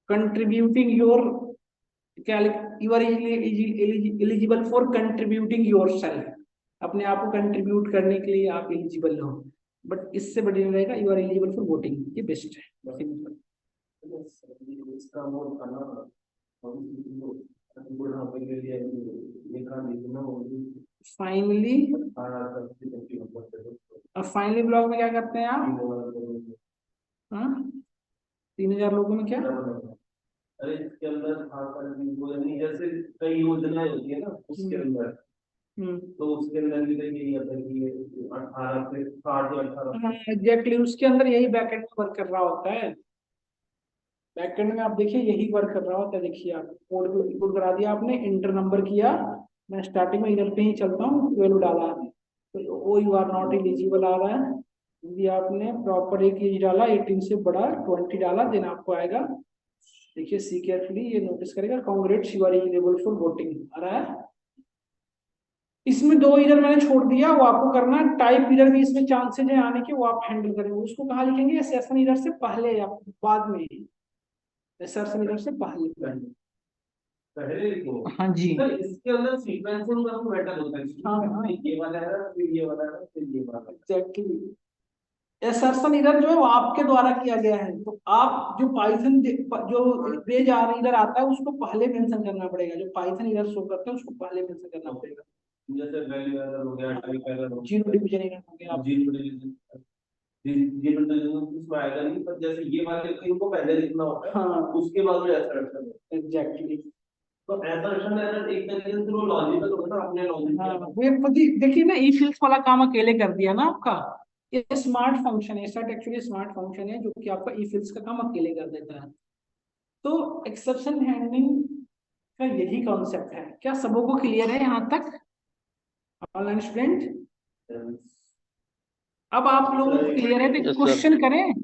contributing your, क्या, you are eligible for contributing yourself, अपने आप को कंट्रीब्यूट करने के लिए आप एलिजिबल हो। बट इससे बड़ी नहीं रहेगा, you are eligible for voting, ये बेस्ट है, सिंपल। इसका वो था ना, बुढ़ापे के लिए ये था, लिखना फाइनली, अब फाइनली ब्लॉक में क्या करते हैं आप, हाँ 3000 लोगों में क्या, अरे इसके अंदर वो नहीं, जैसे कई योजनाएं होती है ना उसके अंदर, तो उसके अंदर भी तो यही आता है कि ये 18 से 60 या 18। एग्जैक्टली, उसके अंदर यही बैकएंड में वर्क कर रहा होता है, बैकएंड में आप देखिए यही वर्क कर रहा होता है। देखिए आप कोड को इनपुट करा दिया आपने, इंटर नंबर किया, मैं स्टार्टिंग में इधर पे ही चलता हूँ, वैल्यू डाला, तो वो यू आर नॉट एलिजिबल आ रहा है। यदि आपने प्रॉपर एक एज डाला, 18 से बड़ा 20 डाला, देन आपको आएगा, देखिए सी केयरफुली, ये नोटिस करेगा, congrats you are eligible for voting आ रहा है। इसमें दो इधर मैंने छोड़ दिया, वो आपको करना है। टाइप इधर भी इसमें चांसेज है आने के, वो आप हैंडल करेंगे। उसको कहाँ लिखेंगे, सेशन इधर से पहले या बाद में, सेशन इधर से पहले, पहले लिखेंगे। हाँ जी, सर इसके अंदर सीक्वेंसिंग का मैटर होता है, हाँ ये वाला है ना, फिर ये वाला है ना, फिर ये वाला है। एग्जैक्टली, एसर्शन इधर जो है वो आपके द्वारा किया गया है, तो आप जो पाइथन जो पेज इधर आता है उसको पहले मेंशन करना पड़ेगा, जो पाइथन इधर शो करता है उसको पहले मेंशन करना पड़ेगा। जैसे वैल्यू एरर हो गया, टाइप एरर हो जीरो डिवीजन एरर हो गया, गया, जीरो डिवीजन, जीरो डिवीजन उसमें आएगा नहीं, पर जैसे ये वाले इनको पहले लिखना होता है, हाँ उसके बाद में ऐसा करना है। एग्जैक्टली, तो असर्शन एरर एक तरीके से वो लॉजिकल होता है, अपने लॉजिक हाँ वो खुद ही देखिए ना, ई फिल्स वाला काम अकेले कर दिया ना आपका। ये स्मार्ट फंक्शन है, सेट एक्चुअली स्मार्ट फंक्शन है जो कि आपका ई फिल्स का काम अकेले कर देता है। तो एक्सेप्शन हैंडलिंग का यही कॉन्सेप्ट है। क्या सबों को क्लियर है यहाँ तक, ऑनलाइन स्टूडेंट? अब आप लोगों को क्लियर है तो Yes, sir. क्वेश्चन करें,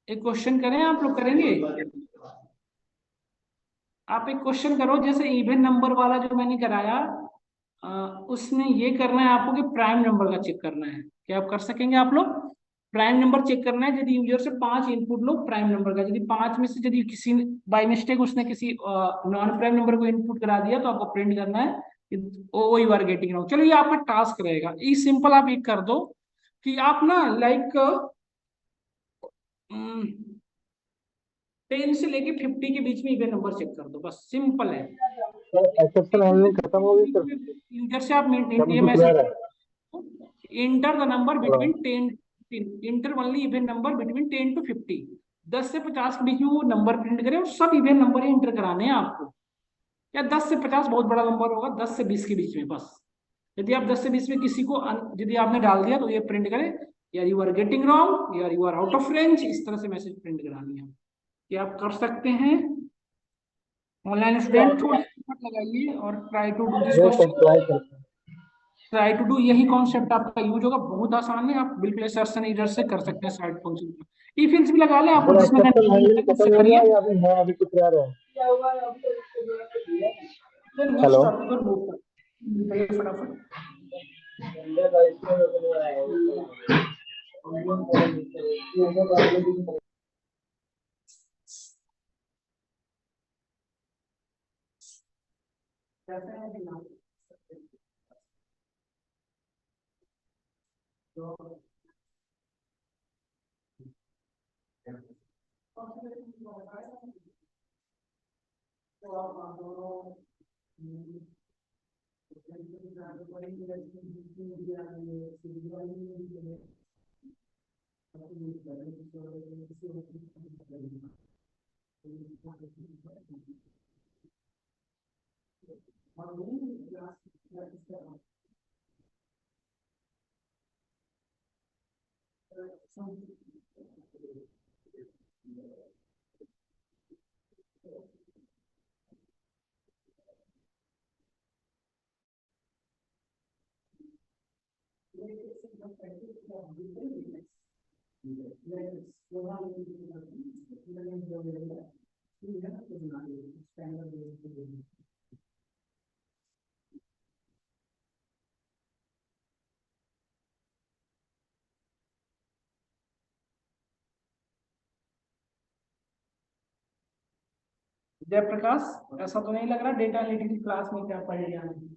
एक क्वेश्चन करें, आप लोग करेंगे? आप एक क्वेश्चन करो, जैसे इवन नंबर वाला जो मैंने कराया, उसमें ये करना है आपको कि प्राइम नंबर का चेक करना है। क्या आप कर सकेंगे आप लोग? प्राइम नंबर चेक करना है, यदि यूजर से 5 इनपुट लो प्राइम नंबर का, यदि 5 में से यदि किसी बाय मिस्टेक उसने किसी नॉन प्राइम नंबर को इनपुट करा दिया, तो आपको प्रिंट करना है ओ यू आर गेटिंग नाउ। चलो ये आपका टास्क रहेगा, ये सिंपल आप एक कर दो कि आप ना लाइक 10 से लेके 50 के बीच में इवन नंबर चेक कर दो, बस सिंपल है। एक्सेप्शन हैंडलिंग खत्म हो गई सर? यूजर से आप सब ये दिख मैसेज, रहा है? इंटर द नंबर हाँ। Between 10, inter only even number between 10 to 50, 10 से 50 के बीच में वो नंबर प्रिंट करे, और सब इवन नंबर ही इंटर कराने हैं आपको। या 10 से 50 बहुत बड़ा नंबर होगा, 10 से 20 के बीच में बस। यदि आप 10 से 20 में किसी को यदि आपने डाल दिया तो ये प्रिंट करे, या यू आर गेटिंग रॉन्ग, या you are out of range, इस तरह से मैसेज प्रिंट करानी है। ये आप कर सकते हैं। ऑनलाइन स्टूडेंट थोड़ी एफर्ट लगाइए और ट्राई टू डू दिस ये क्वेश्चन। सब ट्राई करते हैं। ट्राई टू डू, यही कॉन्सेप्ट आपका यूज होगा, बहुत आसान है, आप बिल्कुल एसर्शन एरर से कर सकते हैं साइड फंक्शन। ई फिल्स भी लगा लें आपको, सर जिसमें एक्सेप्शन हैंडलिंग कंफ्यूजन खत्म उससे हो गया करिए। या अभी है, अभी कुछ रह रहा है? फिर नेक्स्ट हेलो। टॉपिक पर मूव कर फटाफट। जयप्रकाश, ऐसा तो नहीं लग रहा डेटा एनालिटिक्स क्लास में क्या पढ़ लिया हमने?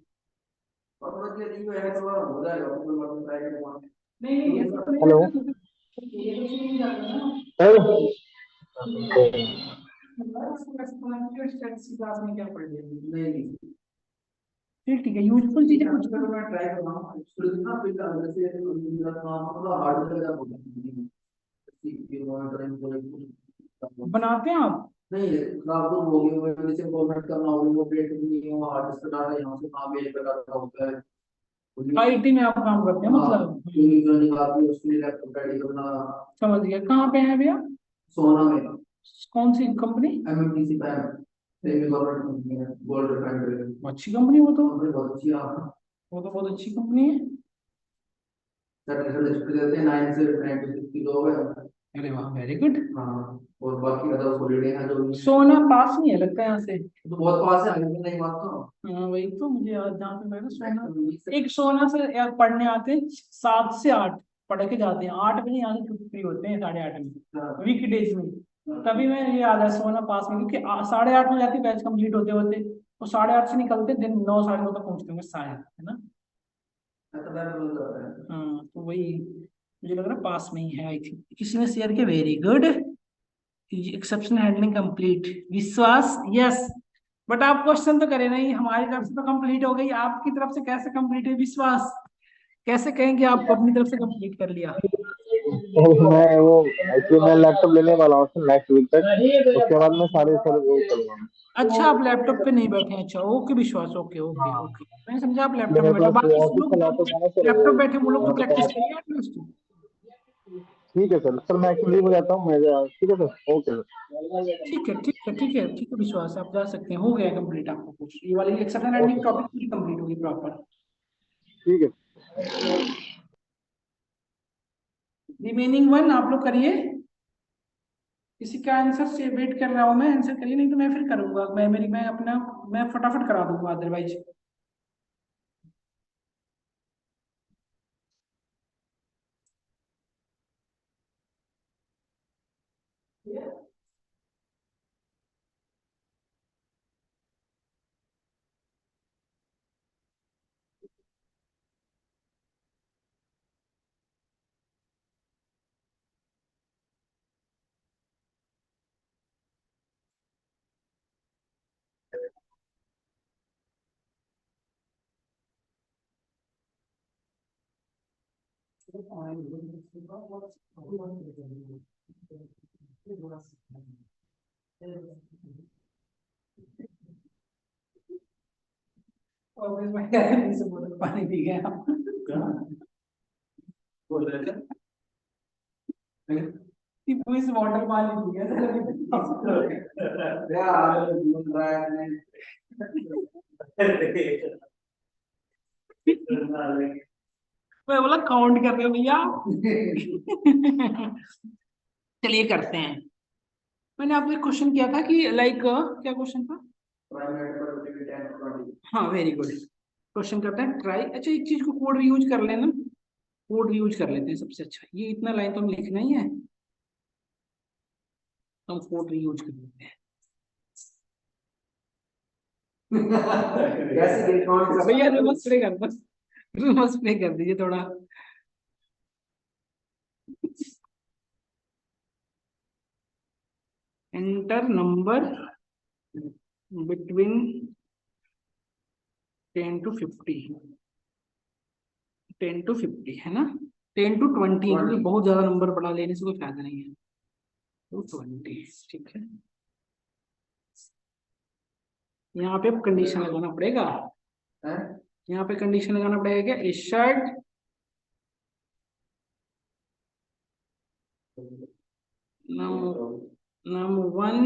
और मतलब यदि वो है तो हो जाएगा, कोई मतलब ट्राई करना। नहीं नहीं, ऐसा तो नहीं लग हेलो रहा, क्योंकि ये तो शुरू नहीं कर रहा ना। सर। क्लास में क्या पढ़ लिया? नहीं नहीं, फिर ठीक है, यूजफुल चीजें कुछ तो मैं ट्राई कर रहा हूँ शुरू ना, फिर अंदर से मेरा काम थोड़ा हार्ड लग रहा है। बनाते हैं आप। नहीं, खराब तो हो गई वो, जैसे फॉर्मेट करना होगा, वो अपडेट नहीं हो, हार्ड डिस्क डाटा यहाँ से कहाँ मेल पे डाटा होता है। आईटी में आप काम करते हैं हाँ, मतलब? जो निकालती है उसके लिए लैपटॉप रेडी करना। समझ गया, कहाँ पे है भैया? सोना में कौन सी कंपनी? एमएमटीसी पैन, सेमी गवर्नमेंट कंपनी है, गोल्ड रिफाइनरी। अच्छी कंपनी वो तो। कंपनी बहुत अच्छी है। हाँ, वो तो बहुत अच्छी कंपनी है। सर्टिफिकेट डिस्प्ले देते हैं, 9 से 96 किलो है। अरे वाह, वेरी गुड। हाँ, और बाकी अदर हॉलीडे है जो भी है। सोना पास नहीं है लगता है यहाँ से। तो बहुत पास है, आगे की नहीं बात तो। हाँ वही तो, मुझे याद जहाँ पे लगा सोना, एक सोना से यार पढ़ने आते हैं 7 से 8, पढ़ के जाते हैं 8 बजे, यहाँ से छुट्टी होते हैं 8:30 में, वीक डेज में। तभी मैं ये याद है सोना पास में, क्योंकि 8:30 में जाती बैच कंप्लीट होते होते, तो 8:30 से निकलते दिन 9 साढ़े 9 तक पहुंचते होंगे शायद, है ना? हाँ तो वही, मुझे लग रहा है पास में ही है, आई थिंक किसी ने शेयर किया, very good. Exception handling complete, विश्वास यस। बट आप क्वेश्चन तो करे नहीं, हमारी तरफ से तो कंप्लीट हो गई, आपकी तरफ से कैसे कंप्लीट है विश्वास? कैसे कहेंगे आपको अपनी तरफ से कंप्लीट कर लिया? मैं वो एक्चुअली मैं लैपटॉप लेने वाला हूँ सर नेक्स्ट वीक तक, उसके बाद मैं सारे सर वो करूँगा। अच्छा, आप लैपटॉप पे नहीं बैठे हैं, अच्छा ओके विश्वास, ओके ओके हाँ, ओके, मैं समझा आप लैपटॉप मेरे पे बैठे हो। पास बाकी सब ऑफिस लोग का जो लैपटॉप है ना सर, लैपटॉप बैठे वो लोग तो मैं प्रैक्टिस बता। करिए एटलीस्ट। ठीक है सर, मैं एक्चुअली हो जाता हूँ मैं। ठीक है सर, ओके सर। ठीक है ठीक है ठीक है ठीक है विश्वास, आप जा सकते हैं, हो गया कंप्लीट आपका कुछ, ये वाली एक्सेप्शन हैंडलिंग ओके टॉपिक पूरी कंप्लीट होगी प्रॉपर। ठीक है। रिमेनिंग वन आप लोग करिए, किसी का आंसर से वेट कर रहा हूँ मैं, आंसर करिए, नहीं तो मैं फिर करूंगा, मैं अपना, मैं फटाफट करा दूंगा अदरवाइज। और फिर मैं क्या है, से बोतल पानी पी गया बोल रहे थे कि पूरी से वाटर पानी पी गया यार बोल रहा है मैं बोला काउंट कर रहे हो भैया चलिए करते हैं। मैंने आपसे क्वेश्चन किया था कि लाइक क्या क्वेश्चन था? हाँ वेरी गुड। क्वेश्चन करते हैं ट्राई। अच्छा एक चीज को कोड रीयूज कर लेना, कोड रीयूज कर लेते हैं सबसे अच्छा। ये इतना लाइन तो हम लिखना ही है, तो हम कोड रीयूज कर लेते हैं। कैसे कौन सा भैया रिवर्स प्ले कर बस, रिवर्स प्ले कर दीजिए थोड़ा। Enter number between 10 to 50, 10 to 50 है ना, 10 to 20, क्योंकि बहुत ज्यादा नंबर बड़ा लेने से कोई फायदा नहीं है। तो 20 ठीक है। यहाँ पे अब कंडीशन लगाना पड़ेगा, है? यहाँ पे कंडीशन लगाना पड़ेगा क्या? Assert num 1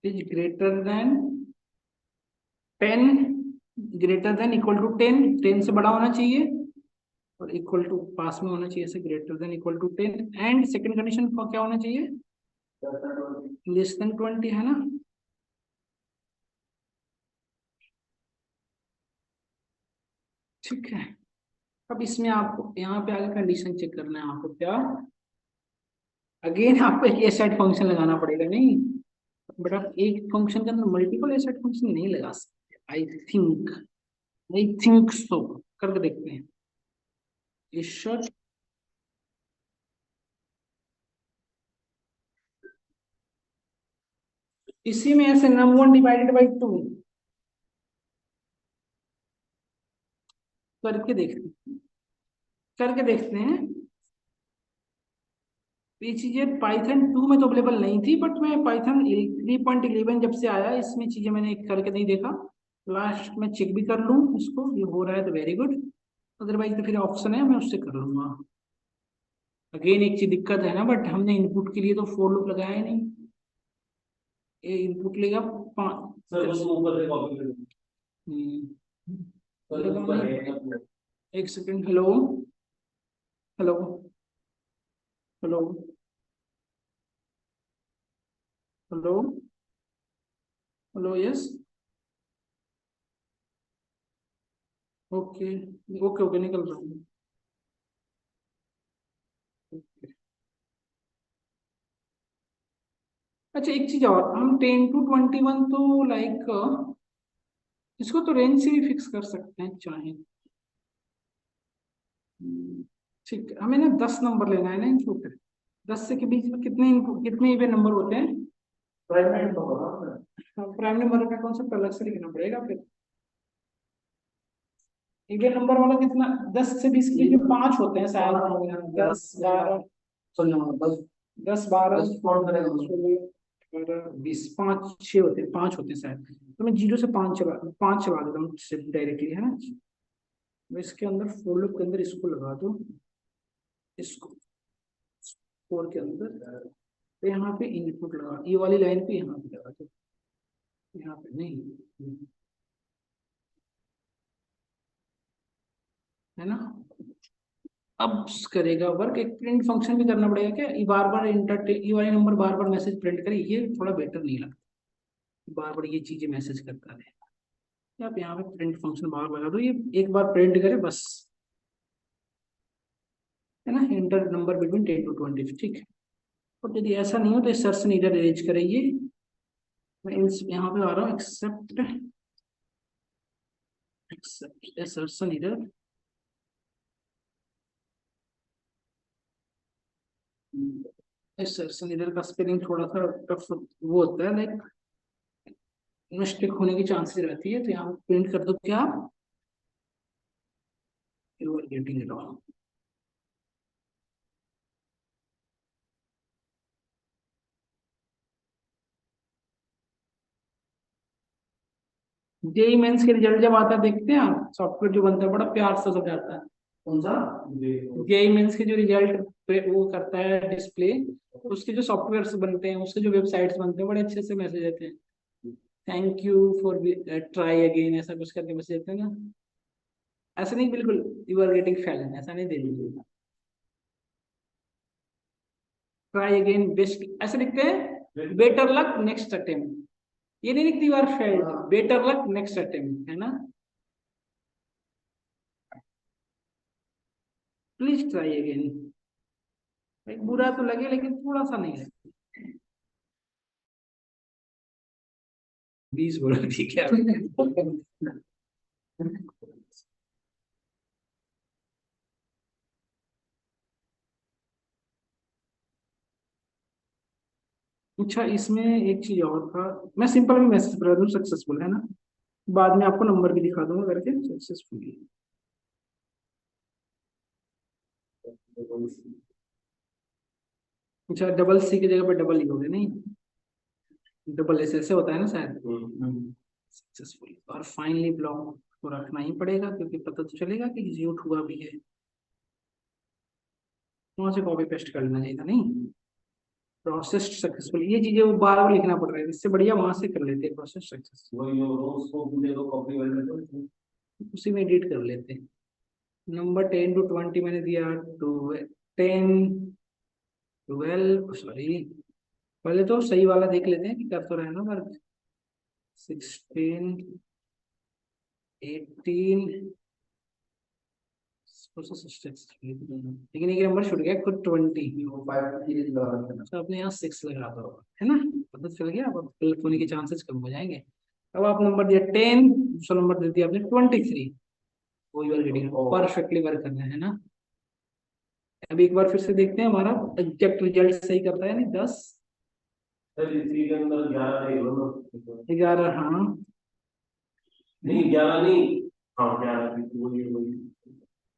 is greater than 10, greater than equal to 10, 10 से बड़ा होना चाहिए और इक्वल टू पास में होना चाहिए, ऐसे greater than equal to 10। And second condition क्या होना चाहिए? लेस देन 20 है ना। ठीक है। अब इसमें आपको यहाँ पे आगे कंडीशन चेक करना है आपको क्या, अगेन आपको एक एसेट फंक्शन लगाना पड़ेगा नहीं, बट आप एक फंक्शन के अंदर मल्टीपल एसेट फंक्शन नहीं लगा सकते। आई थिंक सो, करके देखते हैं। एसेट इसी में ऐसे num1 डिवाइडेड बाई 2 करके देखते हैं, करके देखते हैं। ये चीजें पाइथन 2 में तो अवेलेबल नहीं थी, बट मैं पाइथन 3.11 जब से आया इसमें चीजें मैंने करके नहीं देखा। लास्ट में चेक भी कर लूँ इसको, ये हो रहा है तो वेरी गुड, अदरवाइज तो फिर ऑप्शन है मैं उससे कर लूंगा। अगेन एक चीज दिक्कत है ना, बट हमने इनपुट के लिए तो फोर लूप लगाया ही नहीं। ये इनपुट लेगा 5। सर उसको ऊपर से कॉपी कर दो। सर ऊपर है एक second. Hello hello hello hello hello yes okay okay okay निकल रहा हूँ। अच्छा एक चीज और, हम 10 to 21 तो लाइक इसको तो रेंज से भी फिक्स कर सकते हैं चाहे। ठीक है, हमें ना 10 नंबर लेना है ना इनपुट, 10 से के बीच में कितने इनपुट कितने इवन नंबर होते हैं? प्राइम नंबर का कॉन्सेप्ट अलग से लिखना पड़ेगा फिर। इवन नंबर वाला कितना, 10 से 20 के बीच में 5 होते हैं शायद, 10 12 10 12 20 5 6 होते हैं, 5 होते हैं शायद। तो मैं 0 से 5 चला देता हूँ डायरेक्टली, है ना। मैं इसके अंदर फोर लूप के अंदर इसको लगा दूं, इसको फोर के अंदर, तो यहाँ पे इनपुट लगा, ये वाली लाइन पे यहाँ पे लगा दो, यहाँ पे नहीं, है ना। अब करेगा वर्क, एक प्रिंट फंक्शन भी करना पड़ेगा क्या, ये बार बार ये वाले नंबर बार बार मैसेज प्रिंट करे, ये थोड़ा बेटर नहीं लगता, बार बार ये चीजें मैसेज करता रहे। आप यहाँ पे प्रिंट फंक्शन बार लगा दो, ये एक बार प्रिंट करे बस, है ना। इंटर नंबर बिटवीन 10 to 20, ठीक है। और यदि ऐसा नहीं हो तो सर्च इधर अरेंज करेंगे। मैं यहाँ पे आ रहा हूँ, except except assertion error, assertion error का स्पेलिंग थोड़ा सा टफ वो होता है, लाइक मिस्टेक होने की चांसेस रहती है। तो यहाँ प्रिंट कर दो क्या, you are getting it all. JEE mains के रिजल्ट जब आता है देखते हैं आप, सॉफ्टवेयर जो बनता है बड़ा प्यार से सब जाता है। कौन सा? जेई मेंस के जो रिजल्ट वो करता है डिस्प्ले, उसके जो सॉफ्टवेयर बनते हैं, उसके जो वेबसाइट्स बनते हैं, बड़े अच्छे से मैसेज आते हैं, thank you for try again, ऐसा कुछ करके मैसेज देते हैं ना। ऐसा नहीं, बिल्कुल यू आर गेटिंग फेलन ऐसा नहीं दे दीजिए, ट्राई अगेन बेस्ट ऐसे लिखते हैं, बेटर लक नेक्स्ट अटेम्प्ट, ये नहीं लिखती you are failed, better luck next attempt, है ना। प्लीज ट्राई अगेन, एक बुरा तो लगे लेकिन थोड़ा सा नहीं लगे। 20 बोला ठीक है। अच्छा, इसमें एक चीज और था, मैं सिंपल भी मैसेज करा दूं सक्सेसफुल, है ना, बाद में आपको नंबर भी दिखा दूंगा करके सक्सेसफुल। अच्छा, डबल सी की जगह पे डबल ई हो गया, नहीं डबल एस ऐसे होता है ना शायद, सक्सेसफुल। और फाइनली ब्लॉक को रखना ही पड़ेगा क्योंकि पता तो चलेगा कि एग्जीक्यूट हुआ भी है, वहां से कॉपी पेस्ट कर लेना चाहिए था, नहीं प्रोसेस सक्सेसफुल, ये चीजें वो बार बार लिखना पड़ रहा है, इससे बढ़िया वहां से कर लेते हैं प्रोसेस सक्सेसफुल, वही जो उसको मुझे तो कॉपी करना उसी में एडिट कर लेते हैं। नंबर 10 to 20 मैंने दिया, टू 10 12 सॉरी, पहले तो सही वाला देख लेते हैं कि कर तो रहे हैं ना वर्क। 16 18 लेकिन एक नंबर छूट गया खुद 20, वो 5 सीरीज लगा रखते हैं। तो आपने यहाँ 6 लगा दो, है ना, पता चल गया, अब गलत होने के चांसेस कम हो जाएंगे। अब आप नंबर दिया 10, दूसरा नंबर दे दिया आपने 23, वो you are getting perfectly work करना है ना। अब एक बार फिर से देखते हैं हमारा एग्जैक्ट रिजल्ट सही करता है, नहीं 10 सर इसी के अंदर 11 नहीं होगा 11, हाँ नहीं 11 नहीं, हाँ 11 वही वही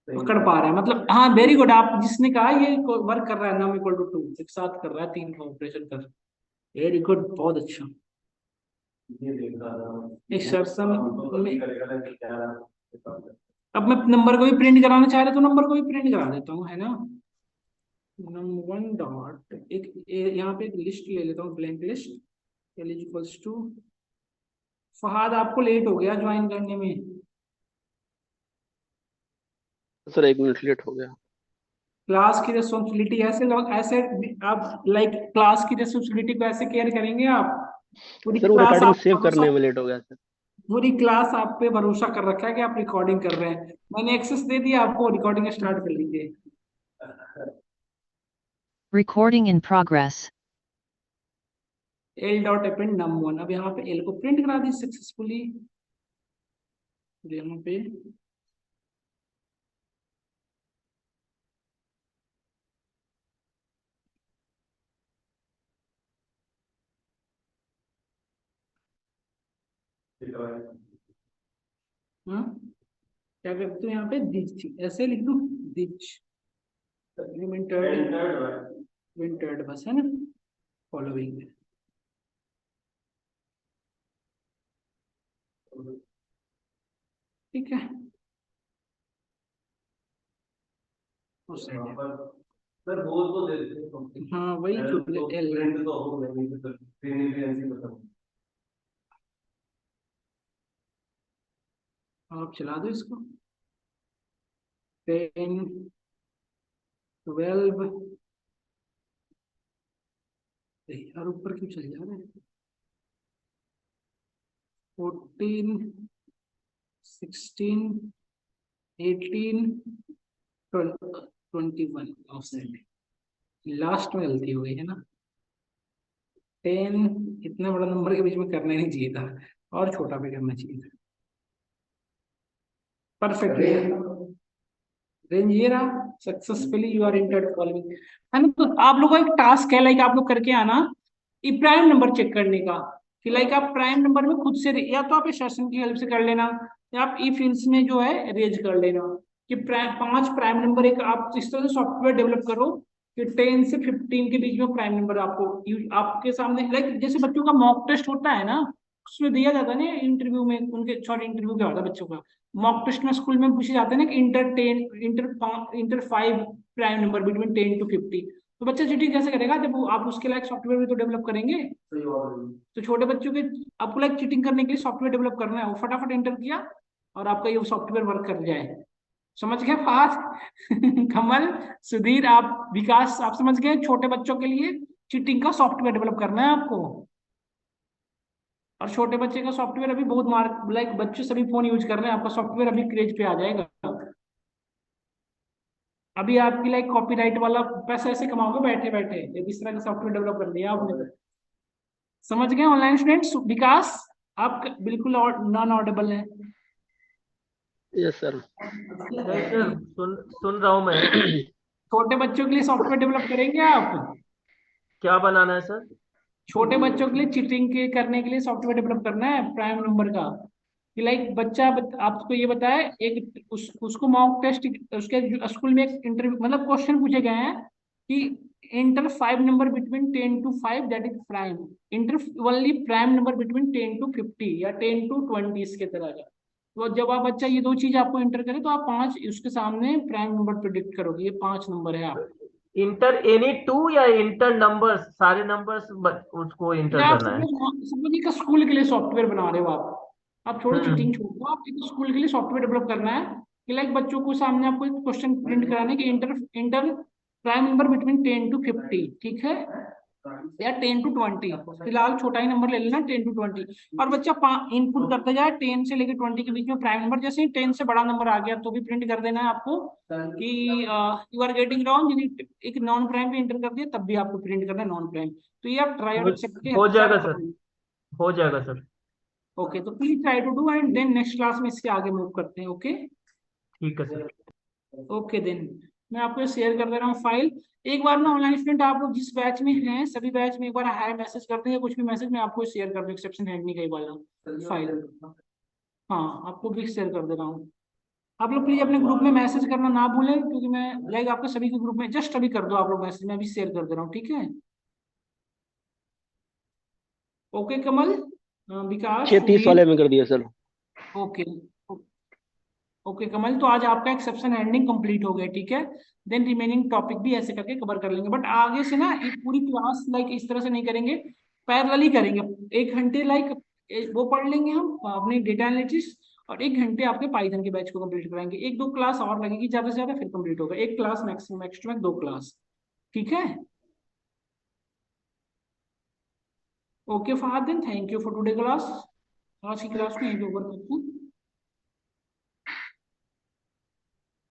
पकड़ पा रहा है, मतलब हाँ वेरी गुड, आप जिसने कहा ये वर्क कर रहा है नाम इक्वल टू 2 एक साथ कर रहा है, 3 का ऑपरेशन कर, वेरी गुड, बहुत अच्छा। ये देख रहा था इस सर्सन में करेगा ना कि 11 अब मैं नंबर को भी प्रिंट कराना चाह रहा तो नंबर को भी प्रिंट करा देता हूँ, है ना। नंबर 1 डॉट एक यहाँ पे एक लिस्ट ले लेता हूँ, blank list, L is equals to, Fahad आपको लेट हो गया ज्वाइन करने में, सर 1 मिनट लेट हो गया। क्लास की रिस्पॉन्सिबिलिटी ऐसे लोग ऐसे, आप लाइक क्लास की रिस्पॉन्सिबिलिटी को ऐसे केयर करेंगे आप, पूरी सर वो क्लास रिकॉर्डिंग आप सेव भरोसा, करने में लेट हो गया सर। पूरी क्लास आप पे भरोसा कर रखा है कि आप रिकॉर्डिंग कर रहे हैं, मैंने एक्सेस दे दिया आपको, रिकॉर्डिंग स्टार्ट कर लीजिए। Recording in progress. L dot append num1, अब यहाँ पे एल को प्रिंट करा दी सक्सेसफुली, यहाँ पे हाँ क्या करते हो, यहाँ पे दिच थी ऐसे लिख दो, दिच विंटर्ड, विंटर्ड बस, है ना, फॉलोइंग में, ठीक है। सर वो तो दे देते हैं हाँ वही तो एल, प्रिंट तो हो गया नहीं तो प्रिंट खत्म। आप चला दो इसको, 10 12 यार ऊपर क्यों चले जा रहे हैं, 14 16 18 21 ऑफसेट, लास्ट में गलती हो गई है ना, 10 इतना बड़ा नंबर के बीच में करना ही नहीं चाहिए था, और छोटा पे करना चाहिए था, परफेक्टली रेंज ये रहा, successfully you are entered following, है ना। तो आप लोगों का एक टास्क है, लाइक आप लोग करके आना ये प्राइम नंबर चेक करने का, कि लाइक आप प्राइम नंबर में खुद से, या तो आप इस सेशन की हेल्प से कर लेना, या आप ई फिल्स में जो है रेज कर लेना कि 5 प्राइम नंबर, एक आप इस तरह से सॉफ्टवेयर डेवलप करो कि 10 से 15 के बीच में प्राइम नंबर आपको आपके सामने, लाइक जैसे बच्चों का मॉक टेस्ट होता है ना, उसमें दिया जाता है ना इंटरव्यू में, उनके सॉरी इंटरव्यू क्या होता है बच्चों का, मॉक टेस्ट में स्कूल में पूछे जाते हैं ना कि inter 5 prime number between 10 to 50। तो बच्चा चीटिंग कैसे करेगा जब आप उसके लायक सॉफ्टवेयर भी तो डेवलप करेंगे। सही बात है। तो छोटे बच्चों के आपको लाइक चीटिंग करने के लिए सॉफ्टवेयर डेवलप करना है, वो फटाफट एंटर किया और आपका ये सॉफ्टवेयर वर्क कर जाए। समझ गए फास्ट कमल, सुधीर, आप विकास, आप समझ गए छोटे बच्चों के लिए चीटिंग का सॉफ्टवेयर डेवलप करना है आपको। और छोटे बच्चे का सॉफ्टवेयर अभी बहुत मार्क लाइक बच्चे सभी फोन यूज कर रहे हैं, आपका सॉफ्टवेयर अभी क्रेज पे आ जाएगा। अभी आपकी लाइक कॉपीराइट वाला पैसा ऐसे कमाओगे बैठे बैठे, ये इस तरह का सॉफ्टवेयर डेवलप कर दिया आपने। समझ गए ऑनलाइन स्टूडेंट्स। विकास आप बिल्कुल नॉन ऑडिबल है। Yes sir. नहीं सर, सुन रहा हूँ मैं। छोटे बच्चों के लिए सॉफ्टवेयर डेवलप करेंगे आप। क्या बनाना है सर? छोटे बच्चों के लिए चीटिंग के करने के लिए सॉफ्टवेयर डेवलप करना है प्राइम नंबर का। कि लाइक आपको ये बताया एक उसको मॉक टेस्ट उसके स्कूल में एक इंटरव्यू मतलब क्वेश्चन पूछे गए हैं कि inter 5 number between 10 to 5 that is prime, inter only prime number between 10 to 50 या 10 to 20 इसके तरह का। तो जब आप बच्चा ये दो चीज आपको इंटर करे तो आप 5 उसके सामने प्राइम नंबर प्रिडिक्ट करोगे, ये 5 नंबर है आप। इंटर एनी टू या इंटर नंबर्स, सारे नंबर्स उसको इंटर या आप करना है? समझ का स्कूल के लिए सॉफ्टवेयर बना रहे हो आप छोड़ो हम्म। चीटिंग छोड़ो, आप एक स्कूल के लिए सॉफ्टवेयर डेवलप करना है कि लाइक बच्चों को सामने आपको एक क्वेश्चन प्रिंट कराना है कि inter inter prime number between 10 to 50, ठीक है, या 10 to 20। फिलहाल छोटा ही नंबर ले लेना 10 to 20, और बच्चा इनपुट करता जाए 10 से लेकर 20 के बीच में प्राइम नंबर। जैसे ही 10 से बड़ा नंबर आ गया तो भी प्रिंट कर देना है आपको कि यू आर गेटिंग रॉन्ग, यदि एक नॉन प्राइम पे एंटर कर दिया तब भी आपको प्रिंट करना है नॉन प्राइम। तो ये आप ट्राई आउट करके हो जाएगा सर, हो जाएगा सर। ओके, तो please try to do and then next class में इसके आगे मूव करते हैं। ओके ठीक है सर। ओके देन मैं आपको शेयर कर दे रहा हूँ फाइल। एक बार ना ऑनलाइन स्टूडेंट आप लोग जिस बैच में हैं सभी बैच में एक बार हाय मैसेज करते हैं, कुछ भी मैसेज मैं आपको शेयर कर दूँ एक्सेप्शन हैंडलिंग का वाला फाइल। हाँ आपको भी शेयर कर दे रहा हूँ। आप लोग प्लीज अपने ग्रुप में मैसेज करना ना भूलें, क्योंकि मैं लाइक आपके सभी के ग्रुप में जस्ट अभी कर दो आप लोग मैसेज, मैं अभी शेयर कर दे रहा हूँ, ठीक है। ओके कमल, विकास, 6:30 वाले में कर दिया सर। ओके ओके कमल, तो आज आपका एक्सेप्शन हैंडलिंग कंप्लीट हो गया, ठीक है। देन रिमेनिंग टॉपिक भी ऐसे करके कवर कर लेंगे, बट आगे से ना एक पूरी क्लास लाइक इस तरह से नहीं करेंगे, पैरेलली करेंगे। 1 घंटे लाइक वो पढ़ लेंगे हम अपनी डेटा एनालिटिक्स, और 1 घंटे आपके पाइथन के बैच को कंप्लीट कराएंगे। 1-2 क्लास और लगेगी ज्यादा से ज्यादा, फिर कंप्लीट होगा। 1 क्लास मैक्सिमम, मैक्सिमम 2 क्लास, ठीक है। Okay Fahad, then thank you for today class. आज की क्लास को यहीं पे ओवर करते हैं।